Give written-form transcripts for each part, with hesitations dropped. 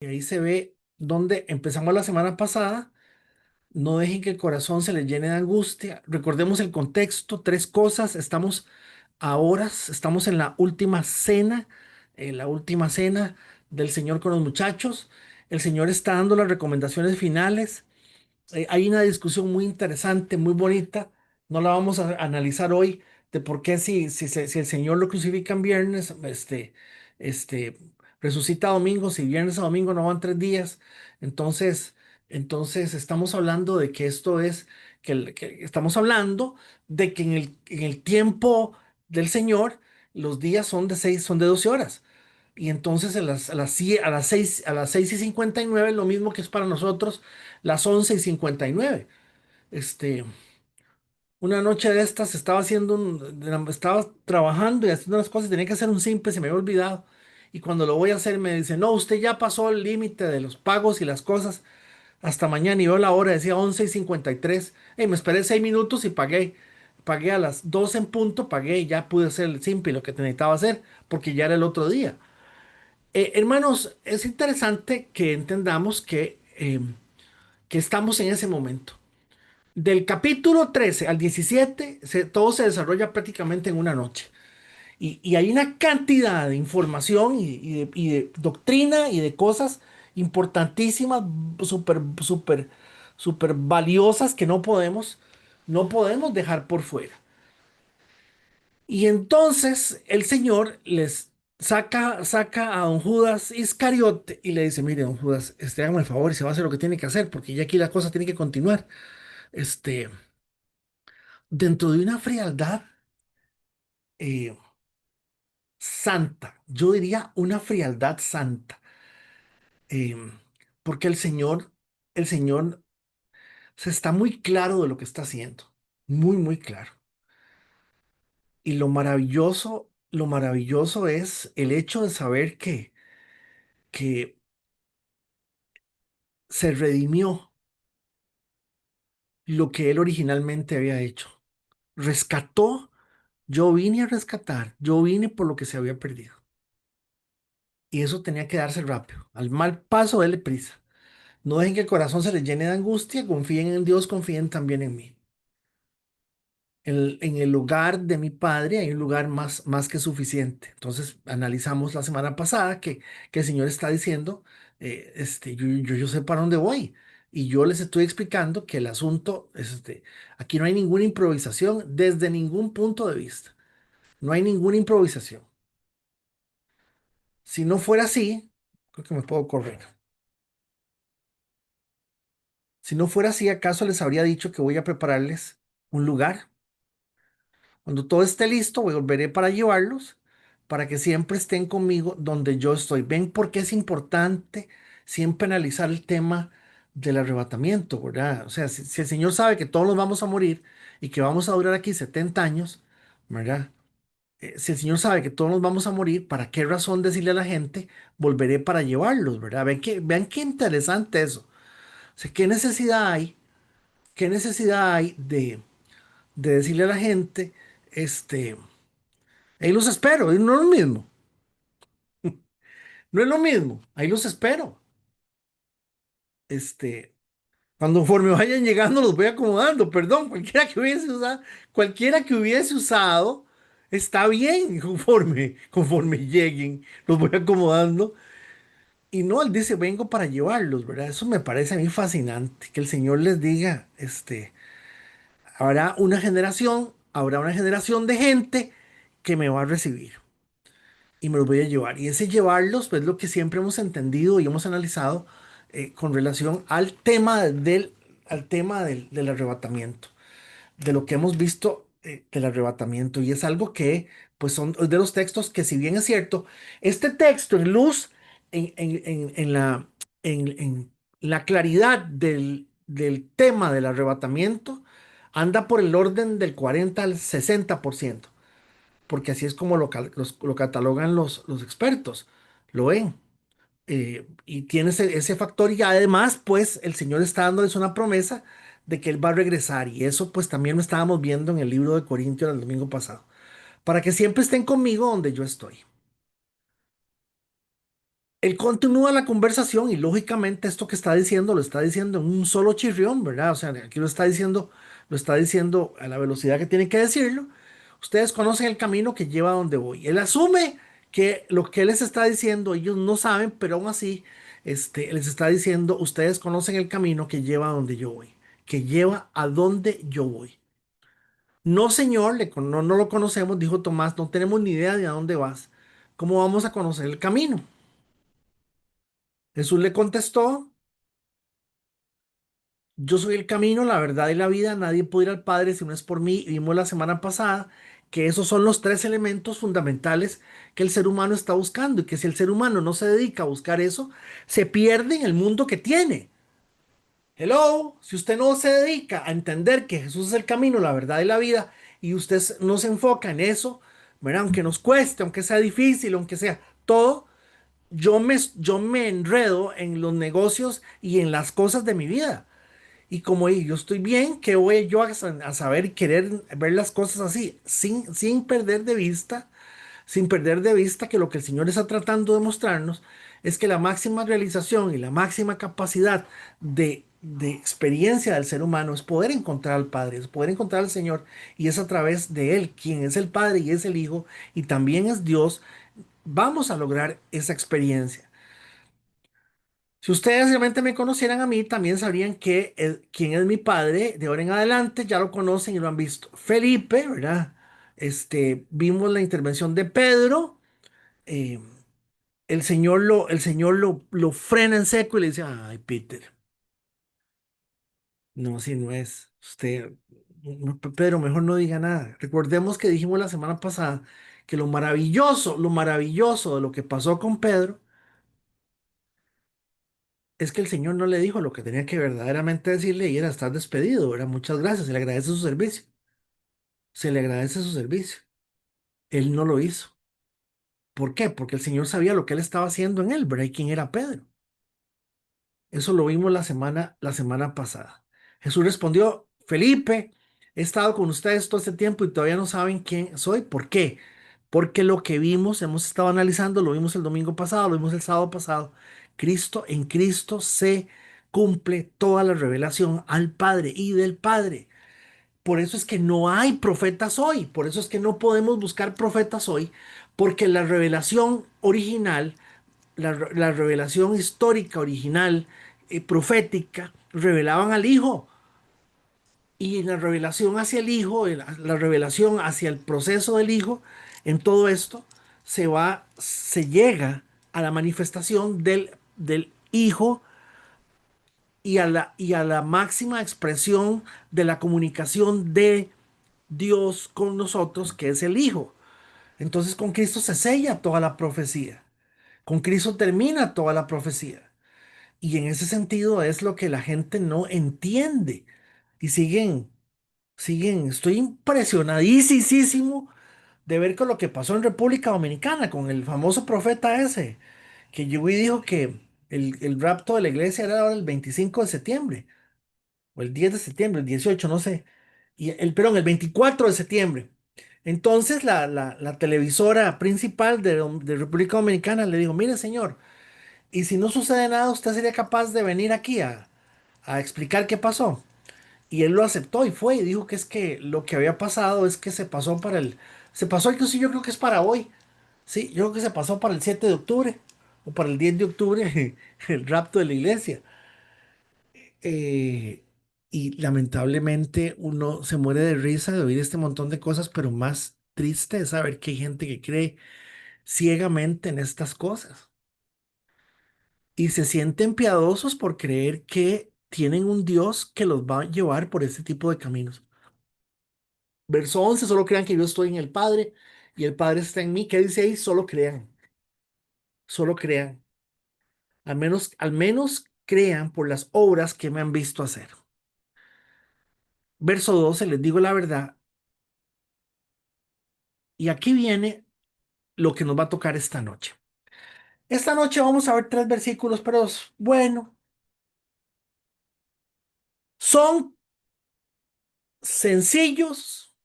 Y ahí se ve donde empezamos la semana pasada. No dejen que el corazón se les llene de angustia. Recordemos el contexto, tres cosas. Estamos a horas, estamos en la última cena del Señor con los muchachos. El Señor está dando las recomendaciones finales. Hay una discusión muy interesante, muy bonita. No la vamos a analizar hoy de por qué si el Señor lo crucifican viernes, este, resucita domingo, si viernes a domingo no van 3 días. Entonces, entonces estamos hablando de que esto es, que estamos hablando de que en el tiempo del Señor los días son de 12 horas. Y entonces a las 6:59, lo mismo que es para nosotros las 11:59. Este, una noche de estas estaba trabajando y haciendo unas cosas, tenía que hacer un simple, se me había olvidado. Y cuando lo voy a hacer me dice, no, usted ya pasó el límite de los pagos y las cosas. Hasta mañana y veo la hora, decía 11:53. Me esperé 6 minutos y pagué. Pagué a las 12 en punto, pagué y ya pude hacer el simple, lo que necesitaba hacer, porque ya era el otro día. Hermanos, es interesante que entendamos que estamos en ese momento. Del capítulo 13 al 17, todo se desarrolla prácticamente en una noche. Y hay una cantidad de información y de doctrina y de cosas importantísimas, súper, súper, súper valiosas que no podemos dejar por fuera. Y entonces el Señor les saca a don Judas Iscariote y le dice, mire, don Judas, hágame el favor y se va a hacer lo que tiene que hacer, porque ya aquí la cosa tiene que continuar. Este, dentro de una frialdad eh, santa, yo diría una frialdad santa, eh, porque el Señor se está muy claro de lo que está haciendo, muy, muy claro. Y lo maravilloso es el hecho de saber que se redimió lo que él originalmente había hecho. Rescató, yo vine a rescatar, yo vine por lo que se había perdido. Y eso tenía que darse rápido. Al mal paso, déle prisa. No dejen que el corazón se les llene de angustia, confíen en Dios, confíen también en mí. En el lugar de mi Padre hay un lugar más que suficiente. Entonces, analizamos la semana pasada que el Señor está diciendo, yo sé para dónde voy. Y yo les estoy explicando que el asunto, aquí no hay ninguna improvisación desde ningún punto de vista. No hay ninguna improvisación. Si no fuera así, creo que me puedo correr. Si no fuera así, ¿acaso les habría dicho que voy a prepararles un lugar? Cuando todo esté listo, volveré para llevarlos, para que siempre estén conmigo donde yo estoy. ¿Ven por qué es importante siempre analizar el tema del arrebatamiento, verdad? O sea, si el Señor sabe que todos nos vamos a morir y que vamos a durar aquí 70 años, ¿verdad? Si el Señor sabe que todos nos vamos a morir, ¿para qué razón decirle a la gente, volveré para llevarlos, ¿verdad? Vean qué interesante eso. O sea, ¿qué necesidad hay de decirle a la gente, este... ahí los espero, y no es lo mismo, no es lo mismo, ahí los espero. Este, cuando conforme vayan llegando los voy acomodando, perdón, cualquiera que hubiese usado, está bien, conforme lleguen, los voy acomodando. Y no, él dice, vengo para llevarlos, ¿verdad? Eso me parece a mí fascinante, que el Señor les diga, habrá una generación de gente que me va a recibir. Y me los voy a llevar. Y ese llevarlos, pues lo que siempre hemos entendido y hemos analizado con relación al tema del arrebatamiento, de lo que hemos visto del arrebatamiento. Y es algo que, pues son de los textos que, si bien es cierto, este texto en luz, en la claridad del tema del arrebatamiento, anda por el orden del 40 al 60%, porque así es como lo catalogan los expertos, lo ven. Y tiene ese factor y además, pues el Señor está dándoles una promesa de que Él va a regresar y eso pues también lo estábamos viendo en el libro de Corintios el domingo pasado, para que siempre estén conmigo donde yo estoy. Él continúa la conversación y lógicamente esto que está diciendo lo está diciendo en un solo chirrión, ¿verdad? O sea, aquí lo está diciendo a la velocidad que tiene que decirlo. Ustedes conocen el camino que lleva a donde voy. Él asume que lo que él les está diciendo ellos no saben, pero aún así les está diciendo, ustedes conocen el camino que lleva a donde yo voy, que lleva a donde yo voy. No, señor, no lo conocemos, dijo Tomás, no tenemos ni idea de a dónde vas. ¿Cómo vamos a conocer el camino? Jesús le contestó, yo soy el camino, la verdad y la vida, nadie puede ir al Padre si no es por mí. Y vimos la semana pasada que esos son los tres elementos fundamentales que el ser humano está buscando y que si el ser humano no se dedica a buscar eso, se pierde en el mundo que tiene. Hello, si usted no se dedica a entender que Jesús es el camino, la verdad y la vida, y usted no se enfoca en eso, ¿verdad? Aunque nos cueste, aunque sea difícil, aunque sea todo, yo me enredo en los negocios y en las cosas de mi vida. Y como yo estoy bien, ¿qué voy yo a saber y querer ver las cosas así? Sin perder de vista, sin perder de vista que lo que el Señor está tratando de mostrarnos es que la máxima realización y la máxima capacidad de experiencia del ser humano es poder encontrar al Padre, es poder encontrar al Señor y es a través de Él, quien es el Padre y es el Hijo y también es Dios, vamos a lograr esa experiencia. Si ustedes realmente me conocieran a mí, también sabrían que quién es mi padre. De ahora en adelante ya lo conocen y lo han visto. Felipe, ¿verdad? Vimos la intervención de Pedro. eh, el Señor lo frena en seco y le dice, ay, Peter, no, si no es. Usted, Pedro, mejor no diga nada. Recordemos que dijimos la semana pasada que lo maravilloso de lo que pasó con Pedro es que el Señor no le dijo lo que tenía que verdaderamente decirle y era estar despedido, ¿verdad? Muchas gracias, se le agradece su servicio, se le agradece su servicio. Él no lo hizo. ¿Por qué? Porque el Señor sabía lo que él estaba haciendo en él, ¿verdad? Y quién era Pedro. Eso lo vimos la semana pasada. Jesús respondió, Felipe, he estado con ustedes todo este tiempo y todavía no saben quién soy. ¿Por qué? Porque lo que vimos, hemos estado analizando, lo vimos el domingo pasado, lo vimos el sábado pasado. En Cristo se cumple toda la revelación al Padre y del Padre. Por eso es que no hay profetas hoy, por eso es que no podemos buscar profetas hoy, porque la revelación original, la revelación histórica original, profética, revelaban al Hijo. Y en la revelación hacia el Hijo, en la revelación hacia el proceso del Hijo, en todo esto se llega a la manifestación del Hijo y a la máxima expresión de la comunicación de Dios con nosotros, que es el Hijo. Entonces con Cristo se sella toda la profecía. Con Cristo termina toda la profecía. Y en ese sentido es lo que la gente no entiende. Y estoy impresionadísimo de ver con lo que pasó en República Dominicana, con el famoso profeta ese, que llegó y dijo que el rapto de la iglesia era ahora el 25 de septiembre, o el 10 de septiembre, el 18 no sé, perdón, el 24 de septiembre. Entonces la televisora principal de República Dominicana le dijo, mire señor, y si no sucede nada, ¿usted sería capaz de venir aquí a explicar qué pasó? Y él lo aceptó y fue y dijo que es que lo que había pasado es que se pasó incluso yo creo que es para hoy, sí, yo creo que se pasó para el 7 de octubre o para el 10 de octubre el rapto de la iglesia. Eh, y lamentablemente uno se muere de risa de oír este montón de cosas, pero más triste es saber que hay gente que cree ciegamente en estas cosas y se sienten piadosos por creer que tienen un Dios que los va a llevar por este tipo de caminos. Verso 11, solo crean que yo estoy en el Padre y el Padre está en mí. ¿Qué dice ahí? Solo crean. Al menos crean por las obras que me han visto hacer. Verso 12, les digo la verdad. Y aquí viene lo que nos va a tocar esta noche. Esta noche vamos a ver tres versículos, pero bueno, son sencillos,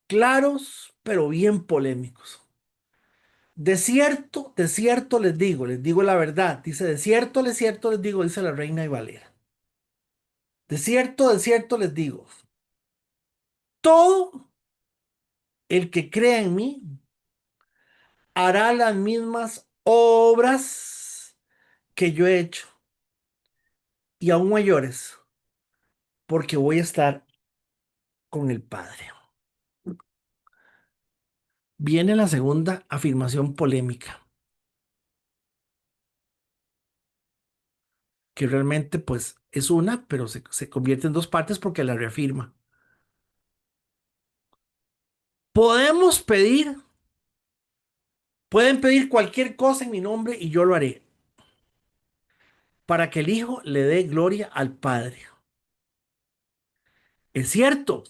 claros, pero bien polémicos. De cierto les digo la verdad. Dice, de cierto les digo, dice la reina y Valera. De cierto les digo, todo el que crea en mí hará las mismas obras que yo he hecho y aún mayores, porque voy a estar con el Padre. Viene la segunda afirmación polémica, que realmente pues es una, pero se convierte en dos partes porque la reafirma. Podemos pedir, pueden pedir cualquier cosa en mi nombre y yo lo haré, para que el Hijo le dé gloria al Padre. Es cierto,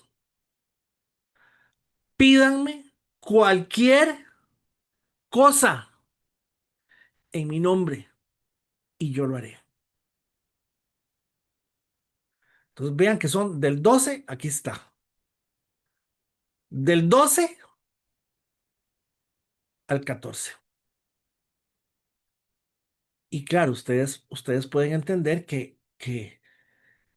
pídanme cualquier cosa en mi nombre y yo lo haré. Entonces vean que son del 12, aquí está. Del 12 al 14. Y claro, ustedes pueden entender que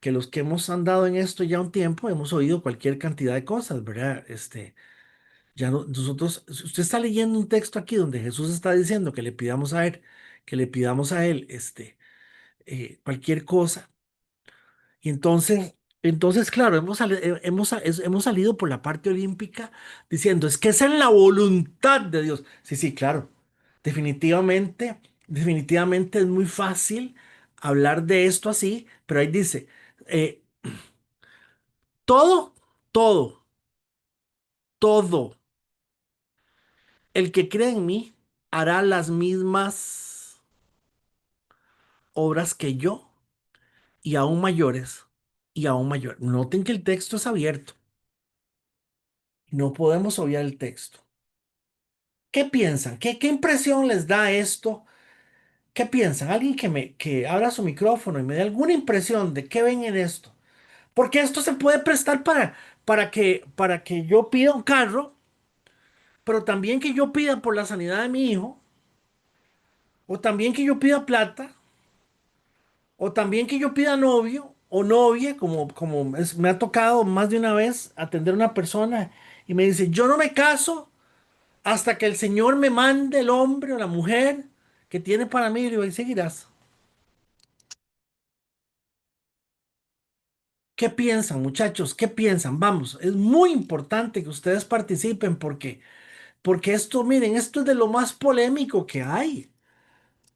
los que hemos andado en esto ya un tiempo hemos oído cualquier cantidad de cosas, ¿verdad? Ya nosotros, si usted está leyendo un texto aquí donde Jesús está diciendo que le pidamos a él, que le pidamos a él, cualquier cosa. Y entonces, claro, hemos salido por la parte olímpica diciendo, es que es en la voluntad de Dios. Sí, sí, claro. Definitivamente, definitivamente es muy fácil hablar de esto así, pero ahí dice, eh, todo, todo, todo, el que cree en mí hará las mismas obras que yo y aún mayores y aún mayor. Noten que el texto es abierto. No podemos obviar el texto. ¿Qué piensan? ¿Qué impresión les da esto? ¿Qué piensan? Alguien que abra su micrófono y me dé alguna impresión de qué ven en esto. Porque esto se puede prestar para que yo pida un carro, pero también que yo pida por la sanidad de mi hijo, o también que yo pida plata, o también que yo pida novio o novia, me ha tocado más de una vez atender a una persona y me dice, yo no me caso hasta que el Señor me mande el hombre o la mujer que tiene para mí, y le digo, y seguirás. ¿Qué piensan, muchachos? ¿Qué piensan? Vamos, es muy importante que ustedes participen porque esto, miren, esto es de lo más polémico que hay.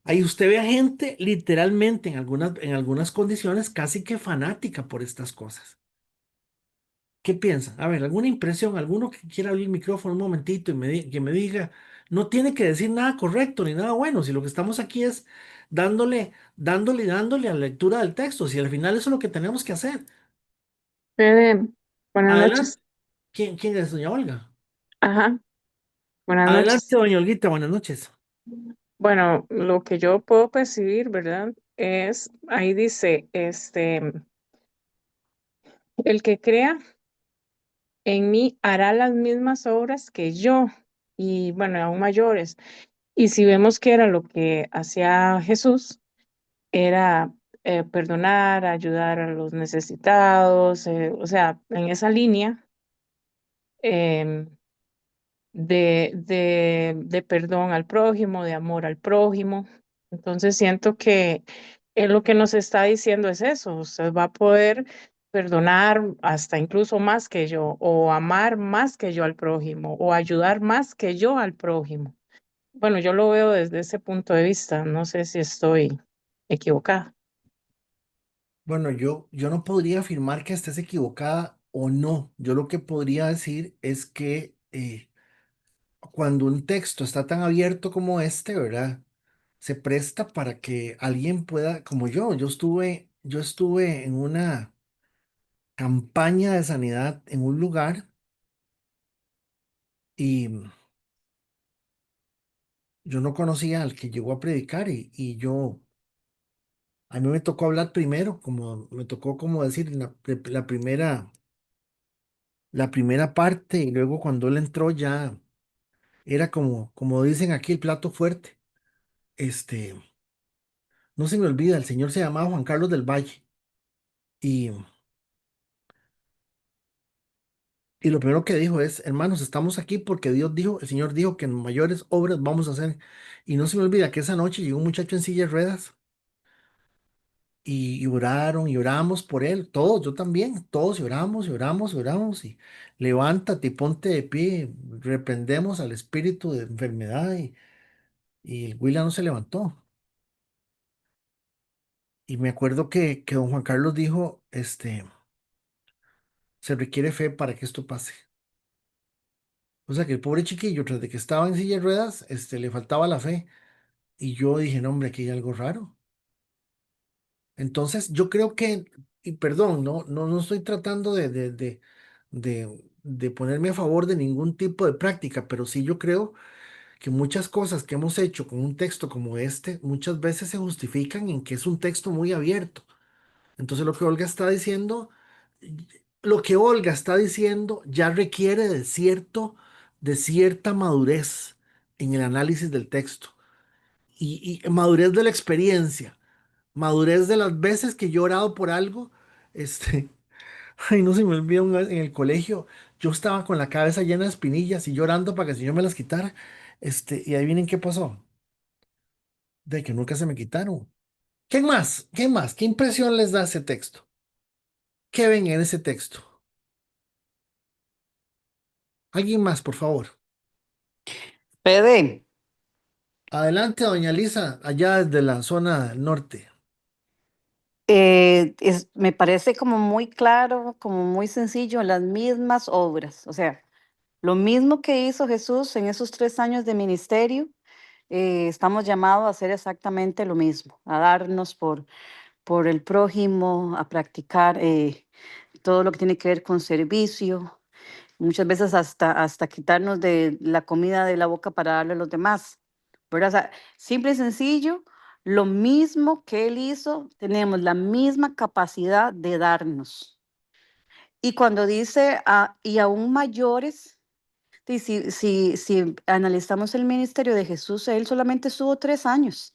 Ahí usted ve a gente literalmente en algunas condiciones casi que fanática por estas cosas. ¿Qué piensan? A ver, alguna impresión, alguno que quiera abrir el micrófono un momentito y que me diga, no tiene que decir nada correcto ni nada bueno, si lo que estamos aquí es dándole a la lectura del texto, si al final eso es lo que tenemos que hacer. Fede, buenas Adelante. noches. ¿Quién es doña Olga? Ajá, buenas Adelante, noches. doña Olguita, buenas noches. Bueno, lo que yo puedo percibir, ¿verdad? Es, ahí dice, el que crea en mí hará las mismas obras que yo, y bueno, aún mayores. Y si vemos que era lo que hacía Jesús, era perdonar, ayudar a los necesitados, o sea, en esa línea. em, de perdón al prójimo, de amor al prójimo. Entonces siento que él lo que nos está diciendo es eso, usted va a poder perdonar hasta incluso más que yo, o amar más que yo al prójimo, o ayudar más que yo al prójimo. Bueno, yo lo veo desde ese punto de vista, no sé si estoy equivocada. Bueno, yo no podría afirmar que estés equivocada o no. Yo lo que podría decir es que cuando un texto está tan abierto como este, ¿verdad? Se presta para que alguien pueda, como yo estuve en una campaña de sanidad en un lugar y yo no conocía al que llegó a predicar a mí me tocó hablar primero, como me tocó como decir la primera parte y luego cuando él entró ya. Era como dicen aquí, el plato fuerte. Este, no se me olvida, el señor se llamaba Juan Carlos del Valle. Y, y lo primero que dijo es, hermanos, estamos aquí porque Dios dijo, el Señor dijo que mayores obras vamos a hacer. Y no se me olvida que esa noche llegó un muchacho en silla de ruedas y oraron y oramos por él, todos, yo también, todos y oramos y oramos y levántate y ponte de pie, reprendemos al espíritu de enfermedad y el Huila no se levantó. Y me acuerdo que don Juan Carlos dijo, se requiere fe para que esto pase. O sea que el pobre chiquillo, tras de que estaba en silla de ruedas, le faltaba la fe. Y yo dije, no, hombre, aquí hay algo raro. Entonces, yo creo que, y perdón, no estoy tratando de ponerme a favor de ningún tipo de práctica, pero sí yo creo que muchas cosas que hemos hecho con un texto como este, muchas veces se justifican en que es un texto muy abierto. Entonces, lo que Olga está diciendo ya requiere de cierta madurez en el análisis del texto y madurez de la experiencia. Madurez de las veces que yo he orado por algo, este, ay, no se me olvida en el colegio, yo estaba con la cabeza llena de espinillas y llorando para que el Señor me las quitara, y adivinen qué pasó, de que nunca se me quitaron. ¿Qué más? ¿Qué más? ¿Qué impresión les da ese texto? ¿Qué ven en ese texto? ¿Alguien más, por favor? Fede, Adelante, doña Lisa, allá desde la zona norte. me parece como muy claro, como muy sencillo, las mismas obras. O sea, lo mismo que hizo Jesús en esos 3 años de ministerio, estamos llamados a hacer exactamente lo mismo, a darnos por el prójimo, a practicar todo lo que tiene que ver con servicio, muchas veces hasta quitarnos de la comida de la boca para darle a los demás, ¿verdad? O sea, simple y sencillo, lo mismo que él hizo, tenemos la misma capacidad de darnos. Y cuando dice, y aún mayores, si analizamos el ministerio de Jesús, él solamente estuvo 3 años.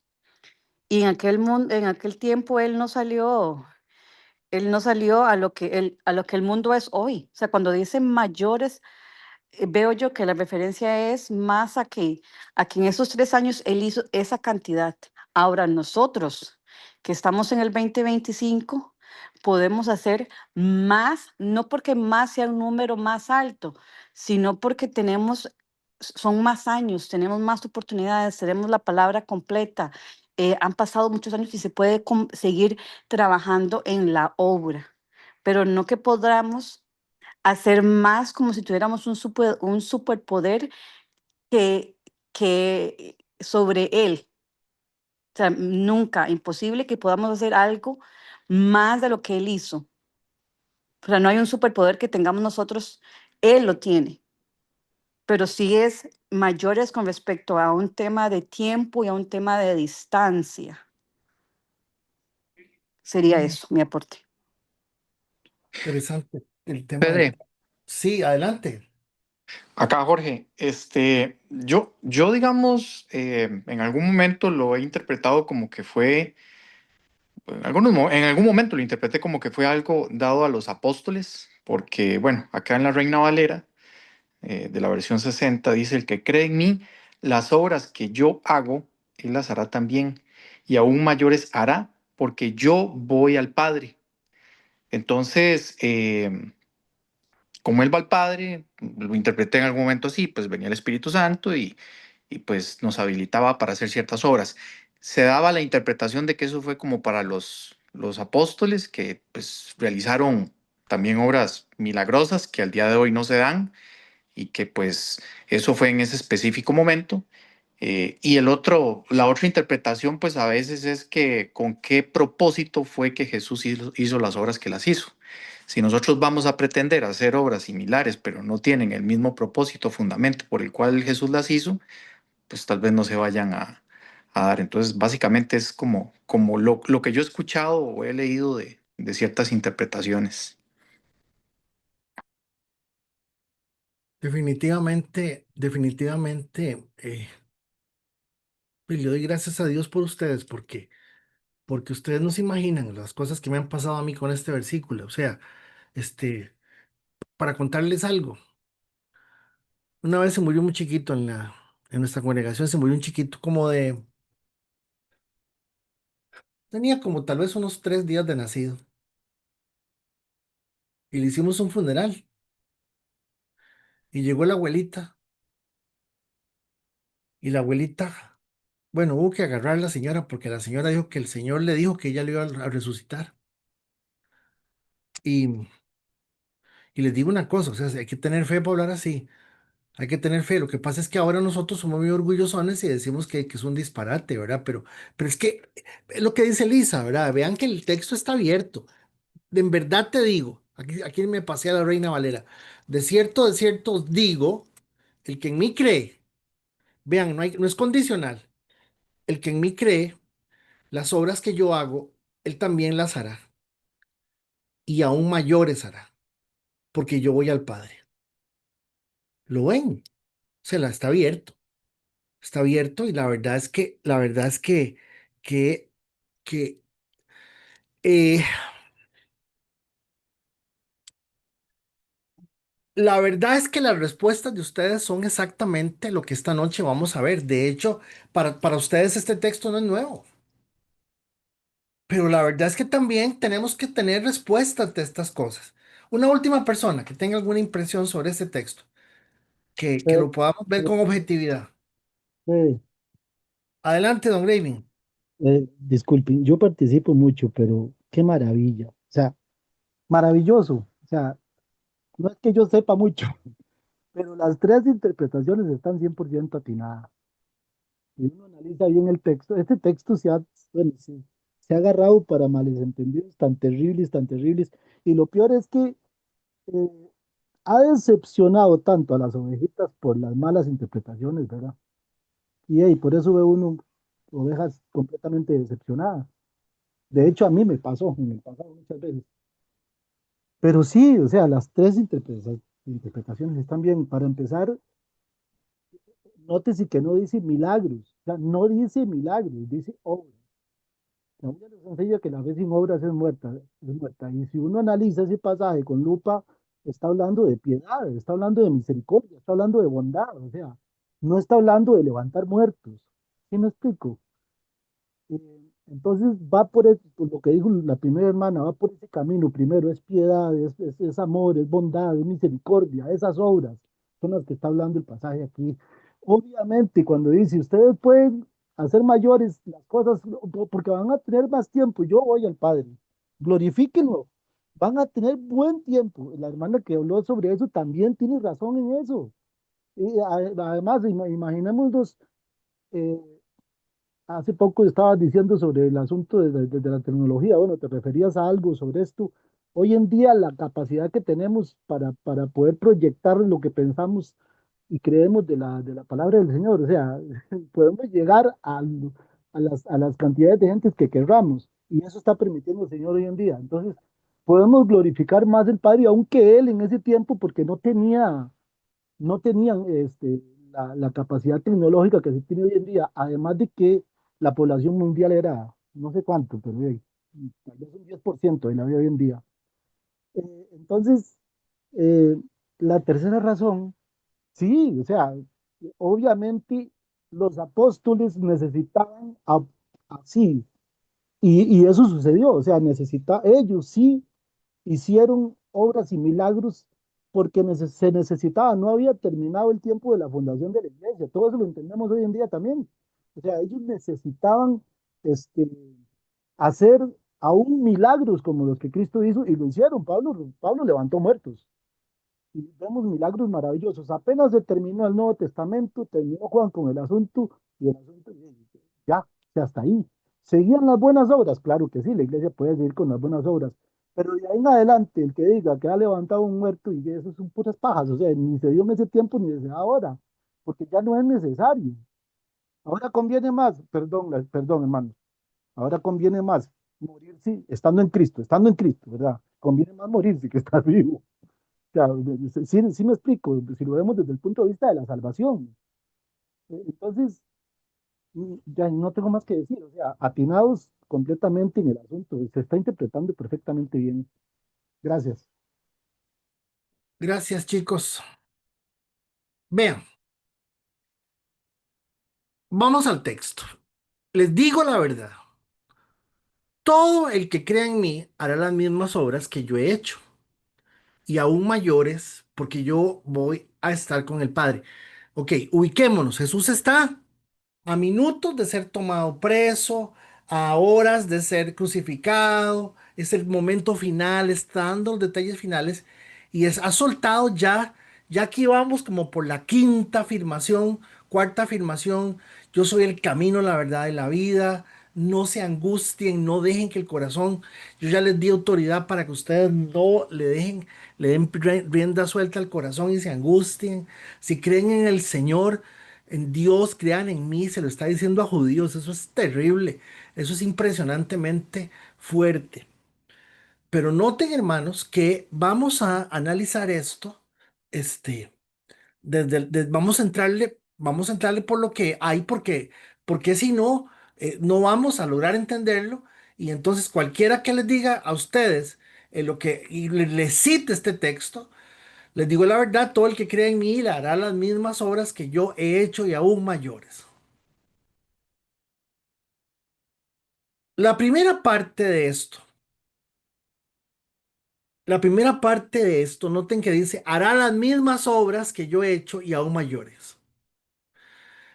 Y en aquel mundo, en aquel tiempo él no salió a lo que el mundo es hoy. O sea, cuando dice mayores, veo yo que la referencia es más a que en esos 3 años él hizo esa cantidad. Ahora nosotros, que estamos en el 2025, podemos hacer más, no porque más sea un número más alto, sino porque son más años, tenemos más oportunidades, tenemos la palabra completa. Han pasado muchos años y se puede seguir trabajando en la obra, pero no que podamos hacer más como si tuviéramos un superpoder que sobre él. O sea, nunca, imposible que podamos hacer algo más de lo que él hizo. O sea, no hay un superpoder que tengamos nosotros, él lo tiene, pero sí es mayores con respecto a un tema de tiempo y a un tema de distancia. Sería Mm, eso, mi aporte. Interesante el tema del... Fede, Sí, adelante. acá Jorge, yo digamos, en algún momento lo he interpretado como que fue, en algún momento lo interpreté como que fue algo dado a los apóstoles, porque bueno, acá en la Reina Valera, de la versión 60 dice, el que cree en mí, las obras que yo hago, él las hará también, y aún mayores hará, porque yo voy al Padre. Entonces, como él va al Padre, lo interpreté en algún momento así, pues venía el Espíritu Santo y pues nos habilitaba para hacer ciertas obras. Se daba la interpretación de que eso fue como para los apóstoles que pues realizaron también obras milagrosas que al día de hoy no se dan y que pues eso fue en ese específico momento. Y la otra interpretación pues a veces es que con qué propósito fue que Jesús hizo las obras que las hizo. Si nosotros vamos a pretender hacer obras similares, pero no tienen el mismo propósito, fundamento por el cual Jesús las hizo, pues tal vez no se vayan a dar. Entonces, básicamente es como lo que yo he escuchado o he leído de ciertas interpretaciones. Definitivamente, definitivamente, y le doy gracias a Dios por ustedes, porque ustedes no se imaginan las cosas que me han pasado a mí con este versículo. O sea, este, para contarles algo, una vez se murió un chiquito en nuestra congregación, se murió un chiquito tenía como tal vez unos 3 días de nacido, y le hicimos un funeral, y llegó la abuelita, y la abuelita, bueno, hubo que agarrar a la señora, porque la señora dijo que el Señor le dijo que ella le iba a resucitar. Y, y les digo una cosa, o sea, hay que tener fe para hablar así. Hay que tener fe. Lo que pasa es que ahora nosotros somos muy orgullosones y decimos que es un disparate, ¿verdad? Pero es que es lo que dice Lisa, ¿verdad? Vean que el texto está abierto. En verdad te digo, aquí me pasé a la Reina Valera. De cierto os digo, el que en mí cree, vean, no es condicional. El que en mí cree, las obras que yo hago, él también las hará. Y aún mayores hará, porque yo voy al Padre. ¿Lo ven? Se la está abierto. Está abierto y que, que la verdad es que las respuestas de ustedes son exactamente lo que esta noche vamos a ver. De hecho, para ustedes este texto no es nuevo, pero la verdad es que también tenemos que tener respuestas de estas cosas. Una última persona que tenga alguna impresión sobre este texto, que Eh, lo podamos ver eh, con objetividad. eh, Adelante, don Graving. Disculpen, yo participo mucho, pero qué maravilla. O sea, maravilloso. O sea, no es que yo sepa mucho, pero las tres interpretaciones están 100% atinadas. Y uno analiza bien el texto. Este texto bueno, se ha agarrado para malentendidos tan terribles. Y lo peor es que eh, ha decepcionado tanto a las ovejitas por las malas interpretaciones, ¿verdad? Y por eso ve uno ovejas completamente decepcionadas. De hecho, a mí me pasó en el pasado muchas veces. Pero sí, o sea, las tres interpretaciones están bien. Para empezar, nótese que no dice milagros, o sea, no dice milagros, dice obras. La Biblia nos enseña que la fe sin obras es muerta, es muerta. Y si uno analiza ese pasaje con lupa, está hablando de piedad, está hablando de misericordia, está hablando de bondad, o sea, no está hablando de levantar muertos. ¿Sí me explico? Entonces va por lo que dijo la primera hermana, va por ese camino. Primero es piedad, es amor, es bondad, es misericordia, esas obras son las que está hablando el pasaje aquí. Obviamente, cuando dice, ustedes pueden hacer mayores las cosas porque van a tener más tiempo, yo voy al Padre, glorifíquenlo, van a tener buen tiempo. La hermana que habló sobre eso también tiene razón en eso. Y además, imaginémonos eh, hace poco estabas diciendo sobre el asunto de la tecnología. Bueno, te referías a algo sobre esto. Hoy en día la capacidad que tenemos para poder proyectar lo que pensamos y creemos de la palabra del Señor. O sea, podemos llegar a las cantidades de gente que querramos. Y eso está permitiendo el Señor hoy en día. Entonces, podemos glorificar más el Padre, aunque Él en ese tiempo, porque no tenían la capacidad tecnológica que se tiene hoy en día, además de que la población mundial era no sé cuánto, pero tal vez un 10% de la vida hoy en día. Entonces, eh, la tercera razón, sí, o sea, obviamente los apóstoles necesitaban así, y eso sucedió, o sea, ellos sí hicieron obras y milagros porque se necesitaba, no había terminado el tiempo de la fundación de la iglesia, todo eso lo entendemos hoy en día también. O sea, ellos necesitaban este, hacer aún milagros como los que Cristo hizo y lo hicieron. Pablo levantó muertos y vemos milagros maravillosos. Apenas se terminó el Nuevo Testamento, terminó Juan con el asunto y el asunto ya, o sea, hasta ahí. ¿Seguían las buenas obras? Claro que sí, la iglesia puede seguir con las buenas obras, pero de ahí en adelante, el que diga que ha levantado un muerto y eso son puras pajas, o sea, ni se dio en ese tiempo ni se da ahora, porque ya no es necesario. Ahora conviene más, perdón, hermano, ahora conviene más morirse estando en Cristo, ¿verdad? Conviene más morirse que estar vivo. sea, sí, sí me explico, si lo vemos desde el punto de vista de la salvación. Entonces, ya no tengo más que decir, o sea, atinados completamente en el asunto, se está interpretando perfectamente bien. Gracias. Gracias, chicos. Vean, vamos al texto. Les digo la verdad. Todo el que crea en mí hará las mismas obras que yo he hecho, y aún mayores, porque yo voy a estar con el Padre. Ok, ubiquémonos. Jesús está a minutos de ser tomado preso, a horas de ser crucificado, es el momento final, está dando los detalles finales y ha soltado ya, ya aquí vamos como por la quinta afirmación, cuarta afirmación, yo soy el camino, la verdad y la vida, no se angustien, no dejen que el corazón, yo ya les di autoridad para que ustedes no le dejen, le den rienda suelta al corazón y se angustien, si creen en el Señor, en Dios, crean en mí, se lo está diciendo a judíos, eso es terrible, eso es impresionantemente fuerte. Pero noten, hermanos, que vamos a analizar esto, este, vamos a entrarle por lo que hay, porque si no, no vamos a lograr entenderlo, y entonces cualquiera que les diga a ustedes lo que, y les cite este texto, les digo la verdad, todo el que cree en mí le hará las mismas obras que yo he hecho y aún mayores. La primera parte de esto, la primera parte de esto, noten que dice, hará las mismas obras que yo he hecho y aún mayores.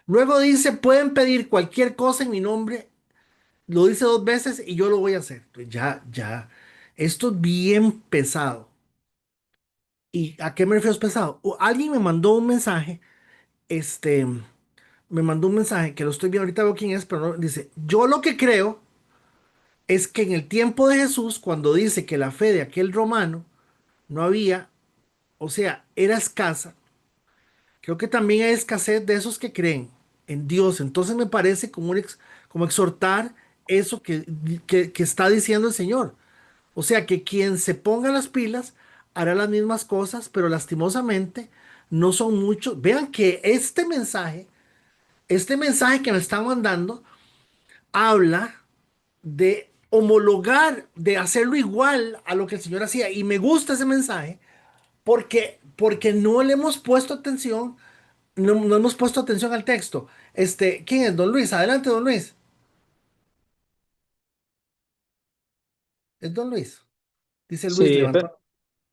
Luego dice, pueden pedir cualquier cosa en mi nombre, lo dice dos veces y yo lo voy a hacer. Pues ya, esto es bien pesado. ¿Y a qué me refiero es pesado? Alguien me mandó un mensaje, me mandó un mensaje que lo estoy viendo ahorita, veo quién es, pero dice, yo lo que creo es que en el tiempo de Jesús, cuando dice que la fe de aquel romano no había, o sea, era escasa. Creo que también hay escasez de esos que creen en Dios. Entonces me parece como, como exhortar eso que está diciendo el Señor. O sea, que quien se ponga las pilas hará las mismas cosas, pero lastimosamente no son muchos. Vean que este mensaje que me están mandando, habla de homologar, de hacerlo igual a lo que el Señor hacía. Y me gusta ese mensaje porque no le hemos puesto atención, no hemos puesto atención al texto. ¿Quién es? Don Luis, adelante, don Luis. Es don Luis. Dice Luis, Sí, levanta.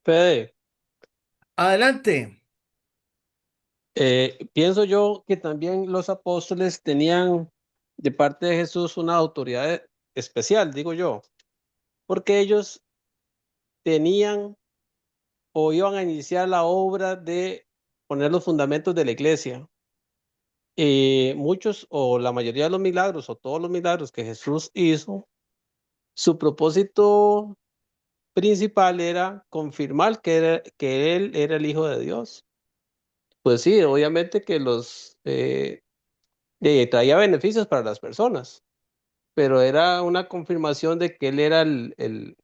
Fede, Adelante. pienso yo que también los apóstoles tenían de parte de Jesús una autoridad especial, digo yo, porque ellos tenían o iban a iniciar la obra de poner los fundamentos de la iglesia. Muchos o la mayoría de los milagros o todos los milagros que Jesús hizo, su propósito principal era confirmar que él era el Hijo de Dios. Pues sí, obviamente que traía beneficios para las personas, pero era una confirmación de que él era el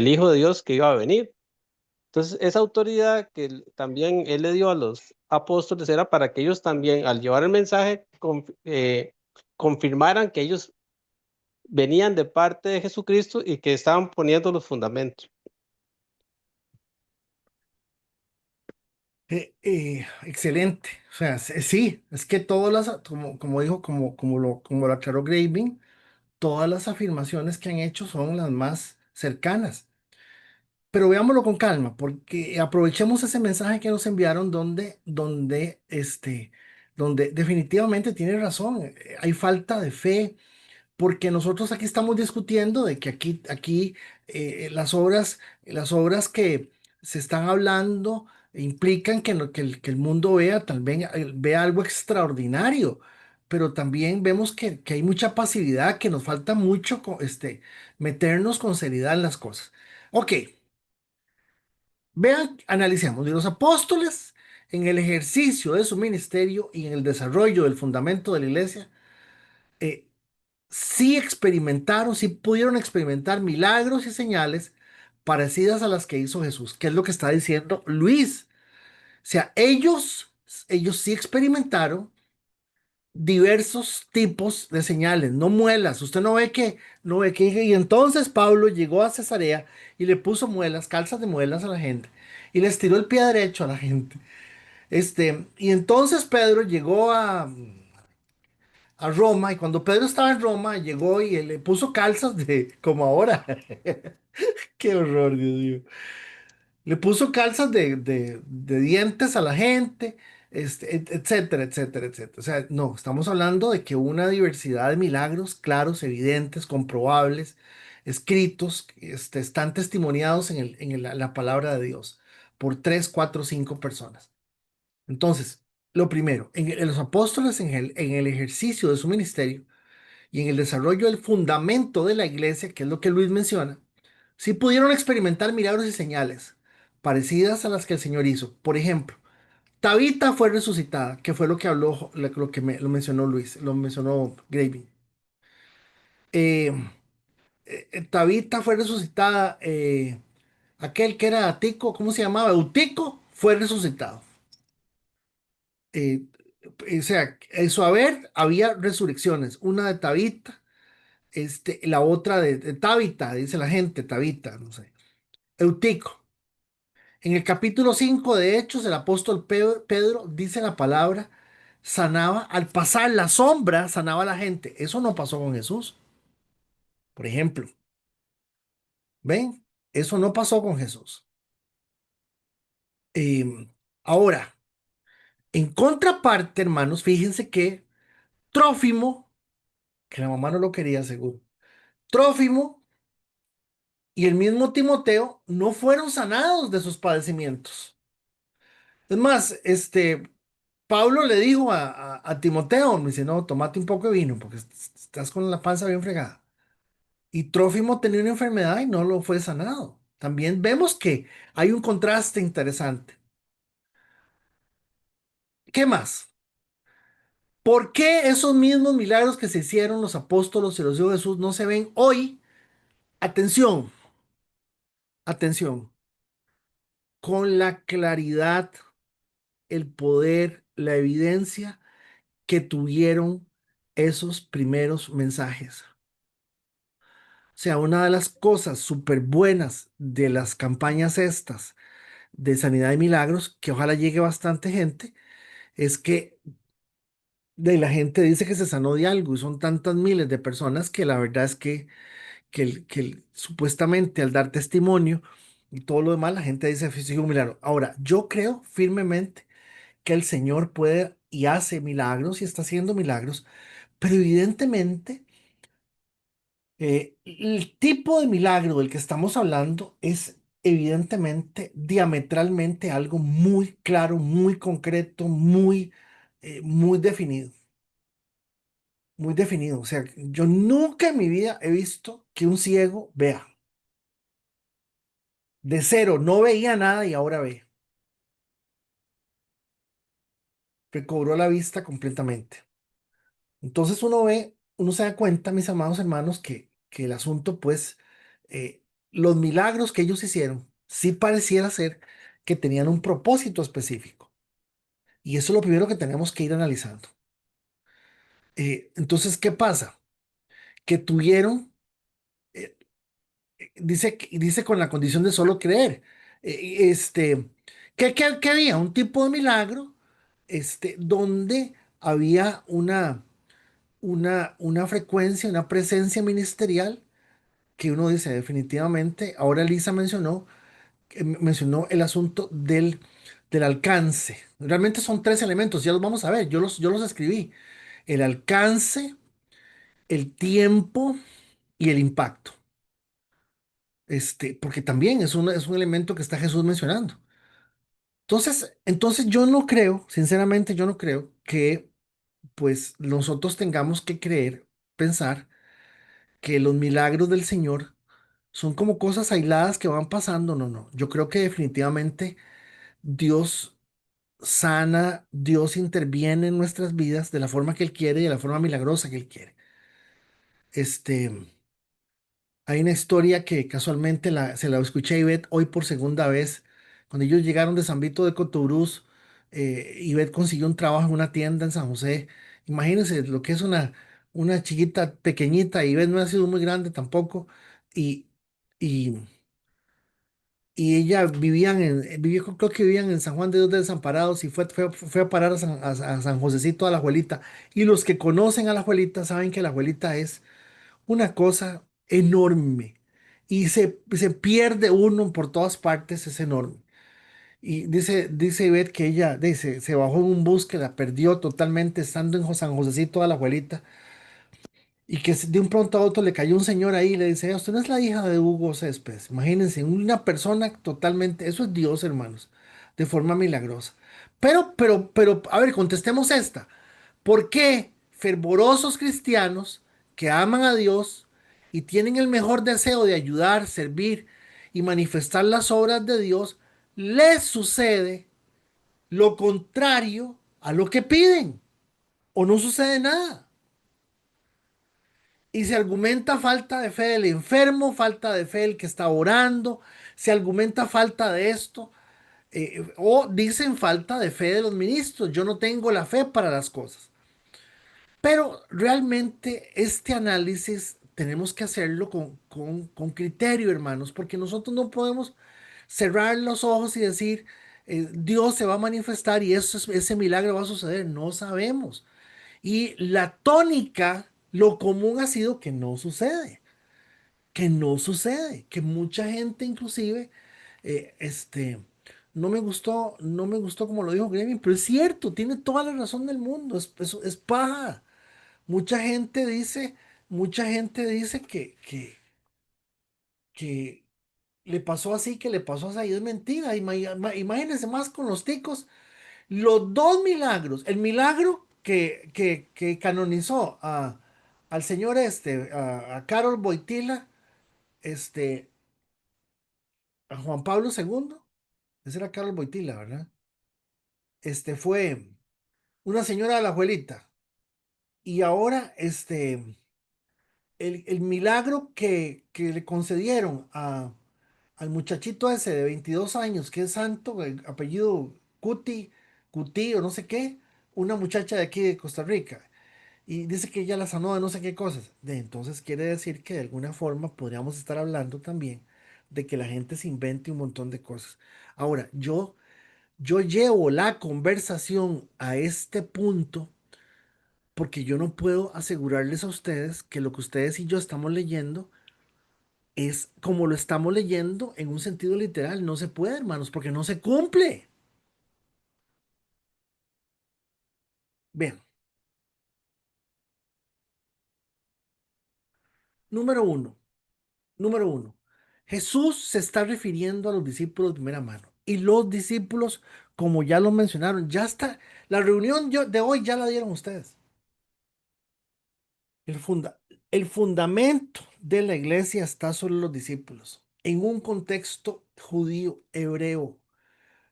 Hijo de Dios que iba a venir. Entonces, esa autoridad que también él le dio a los apóstoles era para que ellos también, al llevar el mensaje, confirmaran que ellos venían de parte de Jesucristo y que estaban poniendo los fundamentos. Excelente. O sea, sí, es que todas las, como dijo, como lo aclaró Graving, todas las afirmaciones que han hecho son las más cercanas. Pero veámoslo con calma, porque aprovechemos ese mensaje que nos enviaron donde definitivamente tiene razón. Hay falta de fe, porque nosotros aquí estamos discutiendo de que aquí las obras que se están hablando implican que el mundo vea, tal vez vea algo extraordinario, pero también vemos que hay mucha pasividad, que nos falta mucho meternos con seriedad en las cosas. Ok, vean, analicemos. De los apóstoles, en el ejercicio de su ministerio y en el desarrollo del fundamento de la iglesia, sí experimentaron, sí pudieron experimentar milagros y señales, parecidas a las que hizo Jesús, que es lo que está diciendo Luis. O sea, ellos sí experimentaron diversos tipos de señales, no muelas. Usted no ve que, y entonces Pablo llegó a Cesarea y le puso muelas, calzas de muelas a la gente y les tiró el pie derecho a la gente. Y entonces Pedro llegó a Roma y cuando Pedro estaba en Roma llegó y le puso calzas de como ahora. Qué horror, Dios mío. Le puso calzas de dientes a la gente, etcétera, etcétera, etcétera. O sea, no, estamos hablando de que hubo una diversidad de milagros claros, evidentes, comprobables, escritos, están testimoniados en la palabra de Dios por tres, cuatro, cinco personas. Entonces, lo primero, en los apóstoles, en el ejercicio de su ministerio y en el desarrollo del fundamento de la iglesia, que es lo que Luis menciona, sí pudieron experimentar milagros y señales parecidas a las que el Señor hizo. Por ejemplo, Tabita fue resucitada, que fue lo que habló, lo mencionó Luis, lo mencionó Gravy. Eh, Tabita fue resucitada, aquel que era Tico, ¿cómo se llamaba? Eutico fue resucitado. Eh, o sea, eso había resurrecciones, una de Tabita, la otra de Tabita, dice la gente, Tabita, no sé. Eutico. En el capítulo 5 de Hechos, el apóstol Pedro dice la palabra, sanaba, al pasar la sombra, sanaba a la gente. Eso no pasó con Jesús, por ejemplo. ¿Ven? Eso no pasó con Jesús. Eh, Ahora, en contraparte, hermanos, fíjense que Trófimo, que la mamá no lo quería seguro, Trófimo y el mismo Timoteo no fueron sanados de sus padecimientos. Es más, Pablo le dijo a Timoteo, me dice, no, tomate un poco de vino porque estás con la panza bien fregada. Y Trófimo tenía una enfermedad y no lo fue sanado. También vemos que hay un contraste interesante. ¿Qué más? ¿Por qué esos mismos milagros que se hicieron los apóstolos y los hijos de Jesús no se ven hoy? Atención, atención, con la claridad, el poder, la evidencia que tuvieron esos primeros mensajes. O sea, una de las cosas súper buenas de las campañas estas de sanidad y milagros, que ojalá llegue bastante gente, es que la gente dice que se sanó de algo y son tantas miles de personas que la verdad es supuestamente al dar testimonio y todo lo demás, la gente dice que sí, un milagro. Ahora, yo creo firmemente que el Señor puede y hace milagros y está haciendo milagros, pero evidentemente el tipo de milagro del que estamos hablando es evidentemente diametralmente algo muy claro, muy concreto, muy definido, muy definido. O sea, yo nunca en mi vida he visto que un ciego vea. De cero, no veía nada y ahora ve. Recobró la vista completamente. Entonces uno se da cuenta, mis amados hermanos, que el asunto, pues, eh, los milagros que ellos hicieron, sí pareciera ser que tenían un propósito específico. Y eso es lo primero que tenemos que ir analizando. Entonces, ¿qué pasa? Que tuvieron, eh, dice con la condición de solo creer. ¿Qué había? Un tipo de milagro, donde había una frecuencia, una presencia ministerial que uno dice definitivamente, ahora Lisa mencionó el asunto del alcance. Realmente son tres elementos, ya los vamos a ver, yo los escribí. El alcance, el tiempo y el impacto. Porque también es un elemento que está Jesús mencionando. Entonces yo no creo, sinceramente yo no creo que pues nosotros tengamos que creer, pensar que los milagros del Señor son como cosas aisladas que van pasando. No, no. Yo creo que definitivamente Dios sana, Dios interviene en nuestras vidas de la forma que Él quiere y de la forma milagrosa que Él quiere. Este, Hay una historia que casualmente se la escuché a Ivette hoy por segunda vez. Cuando ellos llegaron de San Vito de Cotobruz, Ivette consiguió un trabajo en una tienda en San José. Imagínense lo que es una chiquita pequeñita. Ivette no ha sido muy grande tampoco. Y, y, y ella creo que vivían en San Juan de Dios de Desamparados y fue a parar a San Josecito a la abuelita. Y los que conocen a la abuelita saben que la abuelita es una cosa enorme y se pierde uno por todas partes, es enorme. Y dice Ivette que ella se bajó en un bus que la perdió totalmente estando en San Josecito a la abuelita y que de un pronto a otro le cayó un señor ahí y le dice: usted no es la hija de Hugo Céspedes. Imagínense, una persona totalmente, eso es Dios, hermanos, de forma milagrosa. Pero, a ver, contestemos esta. ¿Por qué fervorosos cristianos que aman a Dios y tienen el mejor deseo de ayudar, servir y manifestar las obras de Dios, les sucede lo contrario a lo que piden o no sucede nada? Y se argumenta falta de fe del enfermo, falta de fe del que está orando, se argumenta falta de esto, o dicen falta de fe de los ministros. Yo no tengo la fe para las cosas. Pero realmente este análisis tenemos que hacerlo con criterio, hermanos, porque nosotros no podemos cerrar los ojos y decir, Dios se va a manifestar y ese milagro va a suceder. No sabemos. Y la tónica, lo común ha sido que mucha gente inclusive, no me gustó como lo dijo Gremlin, pero es cierto, tiene toda la razón del mundo, es paja. Mucha gente dice, mucha gente dice que le pasó así, que le pasó así, y es mentira. Imagínense más con los ticos, los dos milagros, el milagro que canonizó al señor a Carol Boitila, este, a Juan Pablo II, ese era Carol Boitila, ¿verdad? Fue una señora de la abuelita, y ahora, el milagro que le concedieron al muchachito ese de 22 años, que es santo, el apellido Cuti o no sé qué, una muchacha de aquí de Costa Rica, y dice que ella la sanó de no sé qué cosas. Entonces quiere decir que de alguna forma podríamos estar hablando también de que la gente se invente un montón de cosas. Ahora, yo llevo la conversación a este punto porque yo no puedo asegurarles a ustedes que lo que ustedes y yo estamos leyendo es como lo estamos leyendo en un sentido literal. No se puede, hermanos, porque no se cumple. Bien, número uno, número uno. Jesús se está refiriendo a los discípulos de primera mano. Y los discípulos, como ya lo mencionaron, ya está. La reunión de hoy ya la dieron ustedes. El, funda, el fundamento de la iglesia está sobre los discípulos. En un contexto judío, hebreo.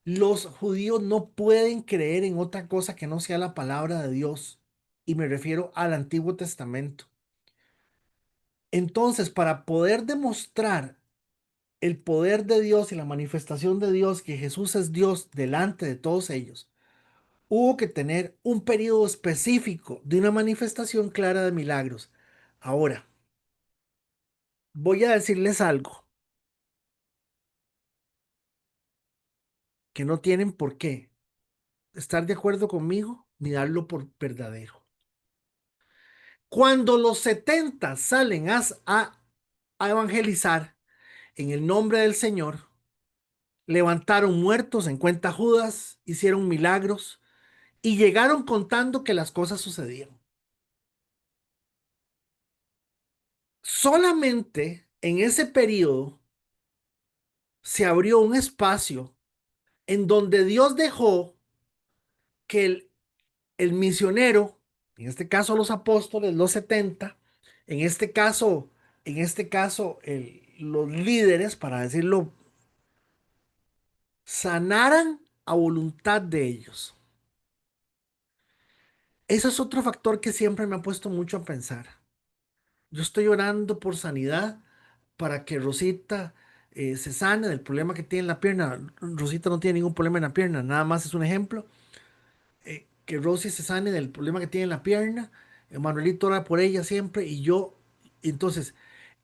Los judíos no pueden creer en otra cosa que no sea la palabra de Dios. Y me refiero al Antiguo Testamento. Entonces, para poder demostrar el poder de Dios y la manifestación de Dios, que Jesús es Dios delante de todos ellos, hubo que tener un periodo específico de una manifestación clara de milagros. Ahora, voy a decirles algo que no tienen por qué estar de acuerdo conmigo ni darlo por verdadero. Cuando los 70 salen a evangelizar en el nombre del Señor, levantaron muertos en cuenta Judas, hicieron milagros y llegaron contando que las cosas sucedían. Solamente en ese periodo se abrió un espacio en donde Dios dejó que el misionero, en este caso los apóstoles, los 70, en este caso los líderes, para decirlo, sanaran a voluntad de ellos. Eso es otro factor que siempre me ha puesto mucho a pensar. Yo estoy orando por sanidad para que Rosita se sane del problema que tiene en la pierna. Rosita no tiene ningún problema en la pierna, nada más es un ejemplo. Que Rosy se sane del problema que tiene en la pierna. Manuelito ora por ella siempre y yo. Entonces,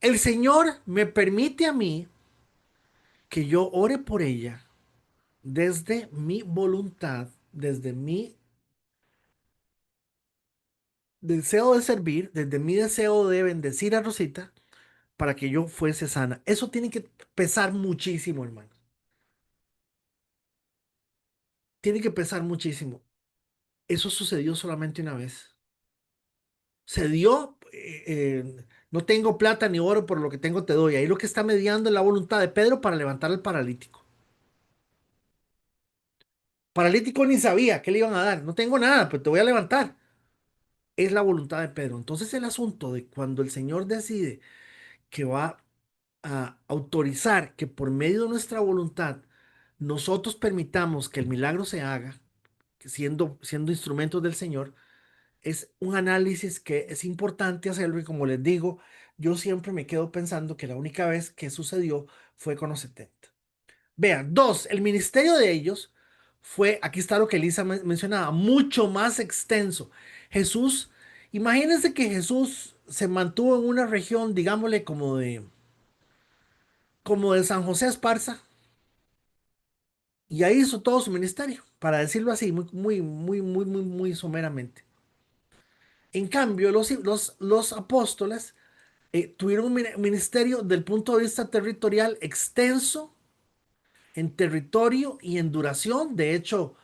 el Señor me permite a mí que yo ore por ella desde mi voluntad, desde mi deseo de servir, desde mi deseo de bendecir a Rosita para que yo fuese sana. Eso tiene que pesar muchísimo, hermano. Tiene que pesar muchísimo. Eso sucedió solamente una vez. Se dio, no tengo plata ni oro, por lo que tengo te doy. Ahí lo que está mediando es la voluntad de Pedro para levantar al paralítico. Paralítico ni sabía qué le iban a dar. No tengo nada, pero te voy a levantar. Es la voluntad de Pedro. Entonces el asunto de cuando el Señor decide que va a autorizar que por medio de nuestra voluntad nosotros permitamos que el milagro se haga, que siendo instrumentos del Señor, es un análisis que es importante hacerlo y como les digo, yo siempre me quedo pensando que la única vez que sucedió fue con los 70. Vean, dos, el ministerio de ellos fue, aquí está lo que Elisa mencionaba, mucho más extenso. Jesús, imagínense que Jesús se mantuvo en una región, digámosle, como de San José Esparza, y ahí hizo todo su ministerio, para decirlo así, muy someramente. En cambio, los apóstoles tuvieron un ministerio del punto de vista territorial extenso en territorio y en duración. De hecho,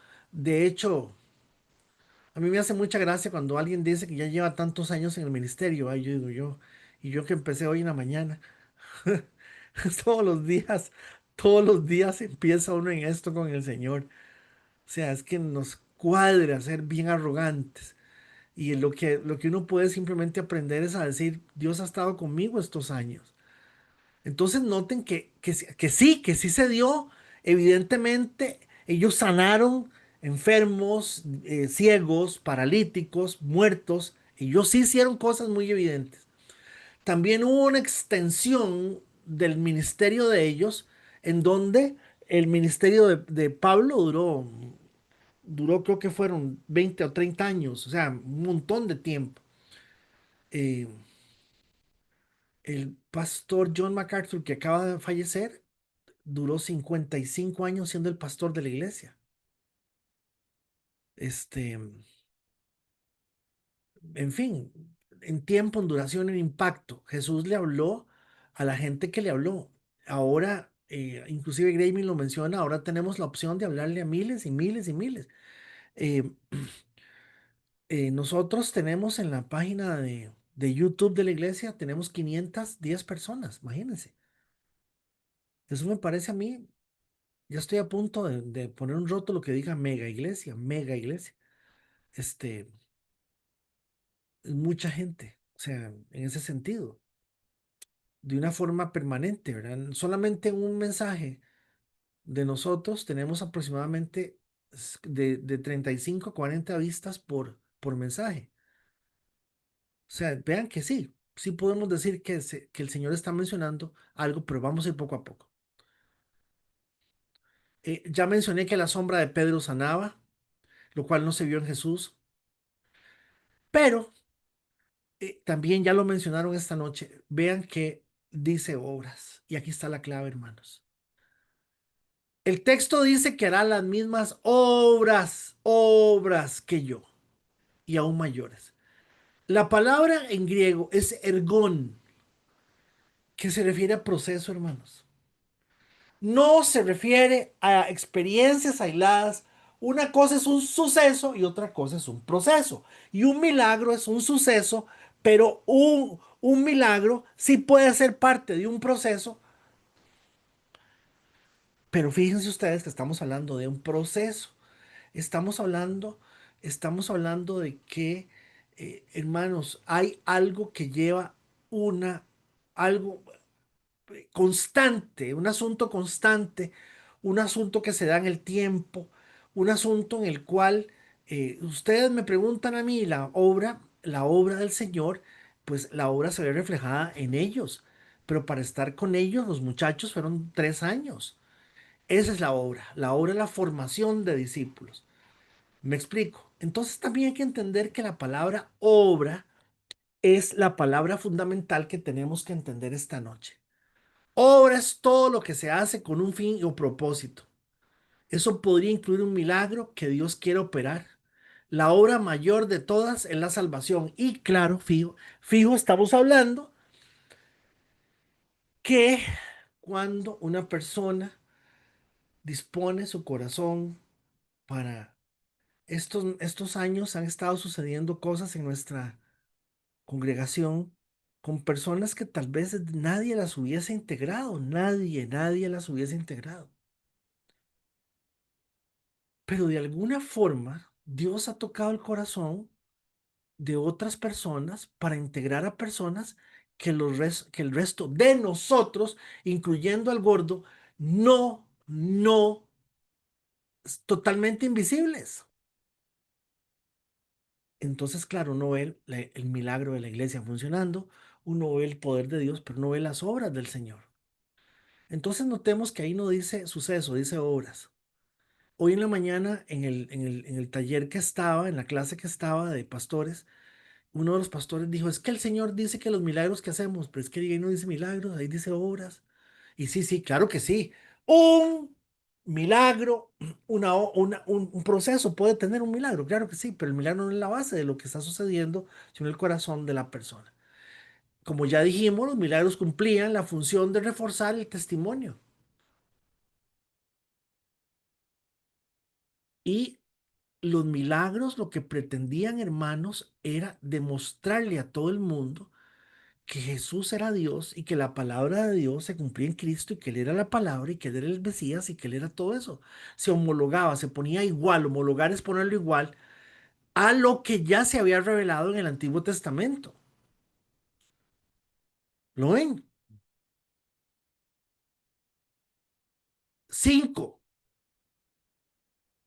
a mí me hace mucha gracia cuando alguien dice que ya lleva tantos años en el ministerio. Ay, yo digo y yo que empecé hoy en la mañana. Todos los días, todos los días empieza uno en esto con el Señor. O sea, es que nos cuadra ser bien arrogantes. Y lo que uno puede simplemente aprender es a decir, Dios ha estado conmigo estos años. Entonces noten que sí se dio. Evidentemente, ellos sanaron enfermos, ciegos, paralíticos, muertos. Ellos sí hicieron cosas muy evidentes. También hubo una extensión del ministerio de ellos, en donde el ministerio de Pablo duró creo que fueron 20 o 30 años, o sea, un montón de tiempo. Eh, el pastor John MacArthur, que acaba de fallecer, duró 55 años siendo el pastor de la iglesia. Este, en fin, en tiempo, en duración, en impacto. Jesús le habló a la gente que le habló. Ahora, inclusive Graving lo menciona, ahora tenemos la opción de hablarle a miles y miles y miles. Eh, nosotros tenemos en la página de YouTube de la iglesia, tenemos 510 personas, imagínense. Eso me parece a mí, ya estoy a punto de poner un rótulo que diga mega iglesia, mega iglesia. Este, es mucha gente, o sea, en ese sentido, de una forma permanente, ¿verdad? Solamente un mensaje de nosotros tenemos aproximadamente de 35 a 40 vistas por mensaje. O sea, vean que sí podemos decir que el Señor está mencionando algo, pero vamos a ir poco a poco. Ya mencioné que la sombra de Pedro sanaba, lo cual no se vio en Jesús, pero también ya lo mencionaron esta noche. Vean que dice obras, y aquí está la clave, hermanos. El texto dice que hará las mismas obras que yo, y aún mayores. La palabra en griego es ergón, que se refiere a proceso, hermanos. No se refiere a experiencias aisladas. Una cosa es un suceso y otra cosa es un proceso. Y un milagro es un suceso, pero un milagro sí puede ser parte de un proceso. Pero fíjense ustedes que estamos hablando de un proceso. Estamos hablando, estamos hablando de que, hermanos, hay algo que lleva algo constante, un asunto constante, un asunto que se da en el tiempo, un asunto en el cual ustedes me preguntan a mí la obra del Señor, pues la obra se ve reflejada en ellos. pero para estar con ellos, los muchachos fueron 3 años. Esa es la obra es la formación de discípulos. ¿Me explico? Entonces también hay que entender que la palabra obra es la palabra fundamental que tenemos que entender esta noche. Obra es todo lo que se hace con un fin o propósito. Eso podría incluir un milagro que Dios quiere operar. La obra mayor de todas es la salvación. Y claro, fijo, estamos hablando que cuando una persona dispone su corazón para estos años han estado sucediendo cosas en nuestra congregación con personas que tal vez nadie las hubiese integrado, nadie las hubiese integrado. Pero de alguna forma, Dios ha tocado el corazón de otras personas para integrar a personas que el resto de nosotros, incluyendo al gordo, no, totalmente invisibles. Entonces, claro, uno ve el milagro de la iglesia funcionando, uno ve el poder de Dios, pero no ve las obras del Señor. Entonces notemos que ahí no dice suceso, dice obras. Hoy en la mañana, en el taller que estaba, en la clase que estaba de pastores, uno de los pastores dijo, es que el Señor dice que los milagros que hacemos, pero es que ahí no dice milagros, ahí dice obras. Y sí, sí, claro que sí. Un milagro, un proceso puede tener un milagro, claro que sí, pero el milagro no es la base de lo que está sucediendo, sino el corazón de la persona. Como ya dijimos, los milagros cumplían la función de reforzar el testimonio. Y los milagros lo que pretendían, hermanos, era demostrarle a todo el mundo que Jesús era Dios y que la palabra de Dios se cumplía en Cristo y que Él era la palabra y que Él era el Mesías y que Él era todo eso. Se homologaba, se ponía igual, homologar es ponerlo igual a lo que ya se había revelado en el Antiguo Testamento. ¿Lo ven? 5.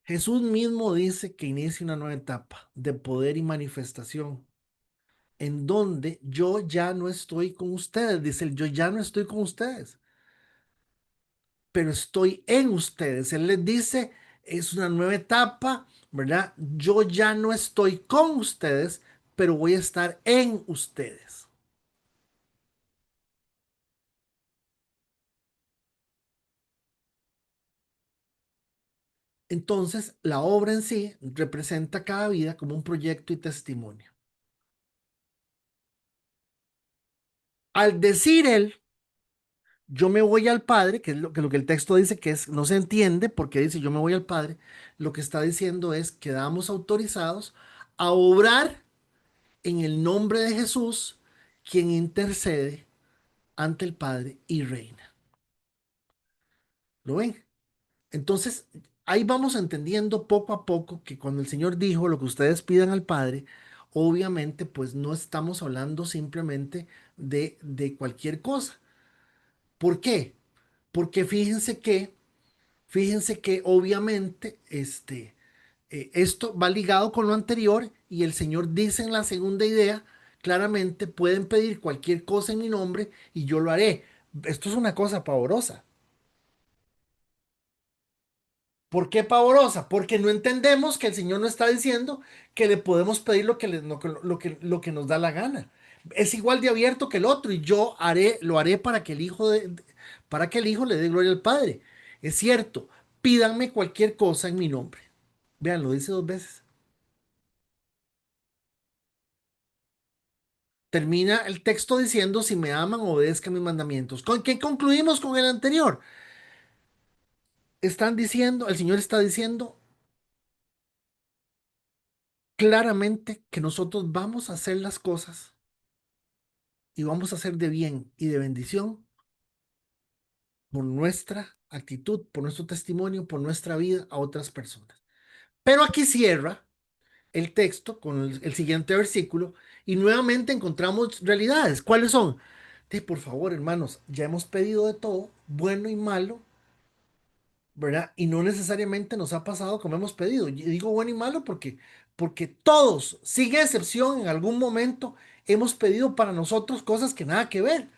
Jesús mismo dice que inicia una nueva etapa de poder y manifestación, en donde yo ya no estoy con ustedes. Dice él, yo ya no estoy con ustedes, pero estoy en ustedes. Él les dice, es una nueva etapa, ¿verdad? Yo ya no estoy con ustedes, pero voy a estar en ustedes. Entonces, la obra en sí representa cada vida como un proyecto y testimonio. Al decir él, yo me voy al Padre, que es lo que el texto dice que es, no se entiende porque dice yo me voy al Padre, lo que está diciendo es que quedamos autorizados a obrar en el nombre de Jesús, quien intercede ante el Padre y reina. ¿Lo ven? Entonces, ahí vamos entendiendo poco a poco que cuando el Señor dijo lo que ustedes pidan al Padre, obviamente pues no estamos hablando simplemente de cualquier cosa. ¿Por qué? Porque fíjense que obviamente esto va ligado con lo anterior y el Señor dice en la segunda idea, claramente pueden pedir cualquier cosa en mi nombre y yo lo haré. Esto es una cosa pavorosa. ¿Por qué pavorosa? Porque no entendemos que el Señor no está diciendo que le podemos pedir lo que nos da la gana. Es igual de abierto que el otro y lo haré para que para que el Hijo le dé gloria al Padre. Es cierto, pídanme cualquier cosa en mi nombre. Vean, lo dice 2 veces. Termina el texto diciendo, si me aman, obedezcan mis mandamientos. ¿Con qué concluimos con el anterior? El Señor está diciendo claramente que nosotros vamos a hacer las cosas y vamos a hacer de bien y de bendición por nuestra actitud, por nuestro testimonio, por nuestra vida a otras personas. Pero aquí cierra el texto con el siguiente versículo y nuevamente encontramos realidades. ¿Cuáles son? Por favor, hermanos, ya hemos pedido de todo, bueno y malo, ¿verdad? Y no necesariamente nos ha pasado como hemos pedido. Y digo bueno y malo porque todos, sin excepción, en algún momento hemos pedido para nosotros cosas que nada que ver.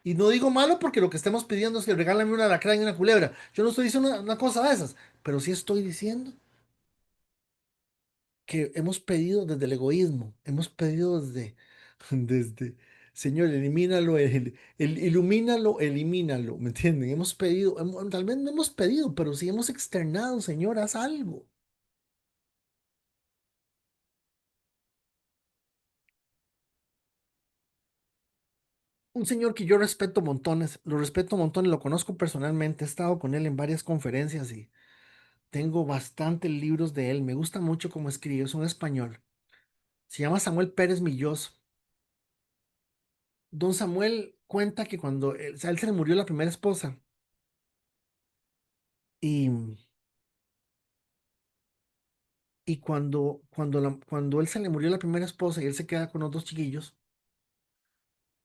Y no digo malo porque lo que estemos pidiendo es que regálame una alacrán y una culebra. Yo no estoy diciendo una cosa de esas, pero sí estoy diciendo que hemos pedido desde el egoísmo, hemos pedido desde, Señor, elimínalo, ilumínalo, elimínalo, ¿me entienden? Hemos pedido, tal vez no hemos pedido, pero sí hemos externado, Señor, haz algo. Un señor que yo respeto montones, lo respeto montones, lo conozco personalmente, he estado con él en varias conferencias y tengo bastantes libros de él, me gusta mucho cómo escribe, es un español, se llama Samuel Pérez Milloso. Don Samuel cuenta que cuando a él se le murió la primera esposa y, y cuando él se le murió la primera esposa y él se queda con los dos chiquillos,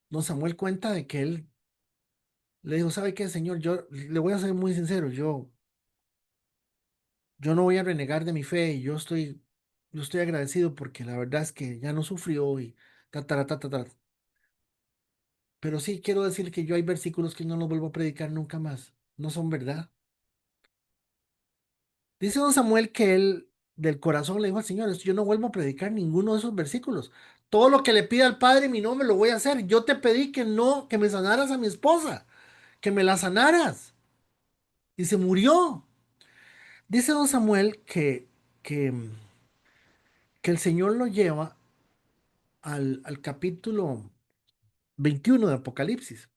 don Samuel cuenta de que él le dijo, ¿sabe qué, señor? Yo le voy a ser muy sincero, yo no voy a renegar de mi fe y yo estoy agradecido porque la verdad es que ya no sufrió y ta, ta, ta, ta, ta. Pero sí quiero decir que yo hay versículos que no los vuelvo a predicar nunca más, no son verdad. Dice don Samuel que él del corazón le dijo al Señor, yo no vuelvo a predicar ninguno de esos versículos. Todo lo que le pida al Padre en mi nombre lo voy a hacer. Yo te pedí que no, que me sanaras a mi esposa, que me la sanaras. Y se murió. Dice don Samuel que, que el Señor lo lleva al capítulo 21 de Apocalipsis.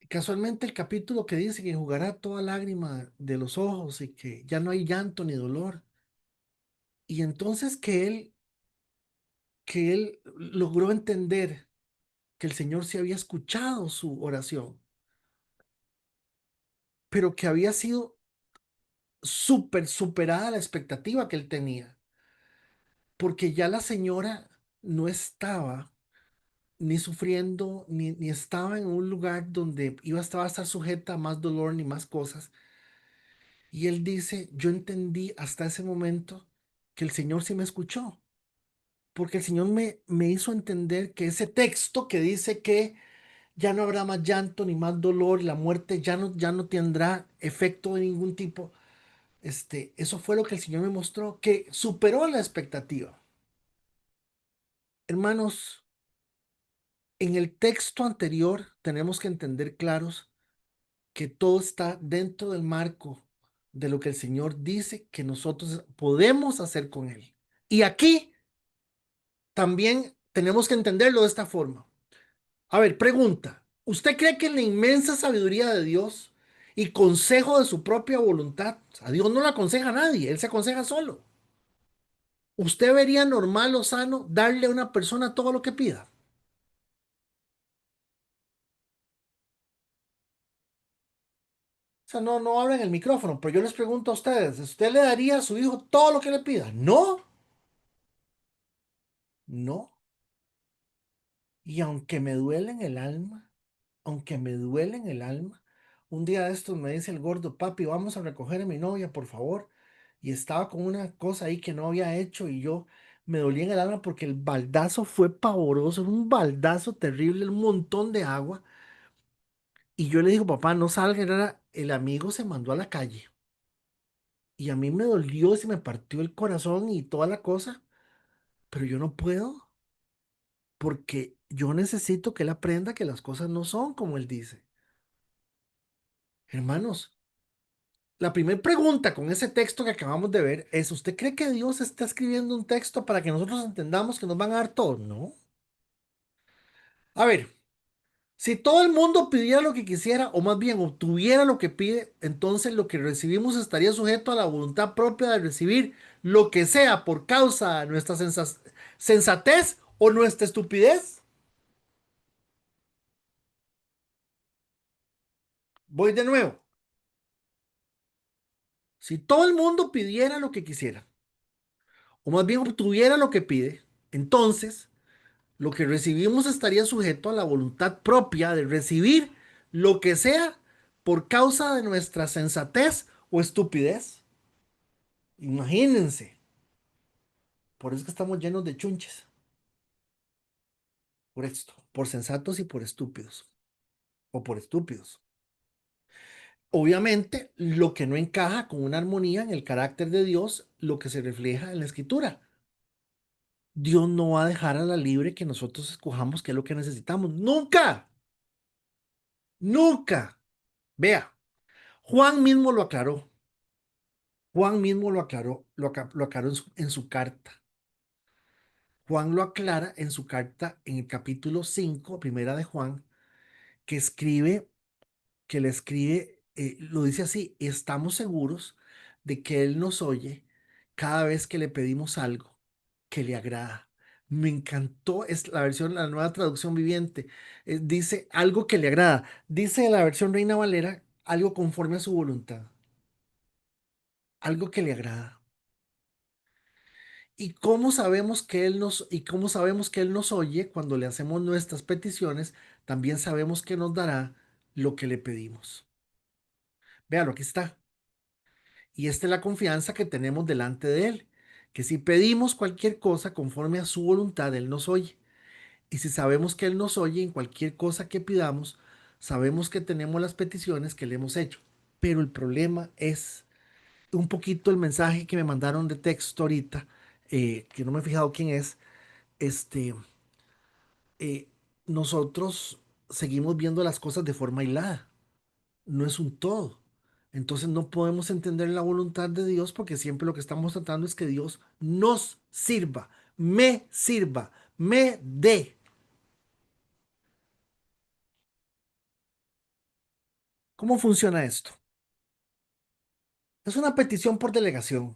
Y casualmente el capítulo que dice que jugará toda lágrima de los ojos y que ya no hay llanto ni dolor. Y entonces que él logró entender que el Señor sí había escuchado su oración, pero que había sido superada la expectativa que él tenía, porque ya la señora no estaba ni sufriendo, ni estaba en un lugar donde estaba a estar sujeta a más dolor ni más cosas. Y él dice, yo entendí hasta ese momento que el Señor sí me escuchó, porque el Señor me hizo entender que ese texto que dice que ya no habrá más llanto ni más dolor, la muerte ya no tendrá efecto de ningún tipo. Eso fue lo que el Señor me mostró, que superó la expectativa. Hermanos, en el texto anterior tenemos que entender claros que todo está dentro del marco de lo que el Señor dice que nosotros podemos hacer con Él. Y aquí también tenemos que entenderlo de esta forma. A ver, pregunta. ¿Usted cree que en la inmensa sabiduría de Dios y consejo de su propia voluntad, a Dios no le aconseja a nadie, Él se aconseja solo? ¿Usted vería normal o sano darle a una persona todo lo que pida? O sea, no hablen el micrófono, pero yo les pregunto a ustedes, ¿usted le daría a su hijo todo lo que le pida? No, no. Y aunque me duele en el alma, aunque me duele en el alma, un día de estos me dice el gordo, papi, vamos a recoger a mi novia, por favor. Y estaba con una cosa ahí que no había hecho y yo me dolía en el alma porque el baldazo fue pavoroso, era un baldazo terrible, un montón de agua. Y yo le digo, papá, no salga, el amigo se mandó a la calle. Y a mí me dolió, se me partió el corazón y toda la cosa, pero yo no puedo porque yo necesito que él aprenda que las cosas no son como él dice. Hermanos, la primera pregunta con ese texto que acabamos de ver es, ¿usted cree que Dios está escribiendo un texto para que nosotros entendamos que nos van a dar todo? No. A ver, si todo el mundo pidiera lo que quisiera, o más bien obtuviera lo que pide, entonces lo que recibimos estaría sujeto a la voluntad propia de recibir lo que sea por causa de nuestra sensatez o nuestra estupidez. Voy de nuevo. Si todo el mundo pidiera lo que quisiera, o más bien obtuviera lo que pide, entonces lo que recibimos estaría sujeto a la voluntad propia de recibir lo que sea por causa de nuestra sensatez o estupidez. Imagínense. Por eso es que estamos llenos de chunches. por esto, por sensatos y por estúpidos, o por estúpidos. Obviamente, lo que no encaja con una armonía en el carácter de Dios, lo que se refleja en la escritura. Dios no va a dejar a la libre que nosotros escojamos qué es lo que necesitamos. Nunca, nunca. Vea, Juan mismo lo aclaró. Juan mismo lo aclaró, lo aclaró en su carta. Juan lo aclara en su carta en el capítulo 5, primera de Juan, que escribe, que le escribe, lo dice así: estamos seguros de que Él nos oye cada vez que le pedimos algo que le agrada. Me encantó, es la versión, la nueva traducción viviente. Dice algo que le agrada. Dice la versión Reina Valera, algo conforme a su voluntad, algo que le agrada. ¿Y cómo sabemos que Él nos oye cuando le hacemos nuestras peticiones? También sabemos que nos dará lo que le pedimos. Véalo, aquí está. Y esta es la confianza que tenemos delante de Él, que si pedimos cualquier cosa conforme a su voluntad, Él nos oye. Y si sabemos que Él nos oye en cualquier cosa que pidamos, sabemos que tenemos las peticiones que le hemos hecho. Pero el problema es un poquito el mensaje que me mandaron de texto ahorita, que no me he fijado quién es. este, eh, Nosotros seguimos viendo las cosas de forma aislada, no es un todo. Entonces no podemos entender la voluntad de Dios porque siempre lo que estamos tratando es que Dios nos sirva, me dé. ¿Cómo funciona esto? Es una petición por delegación.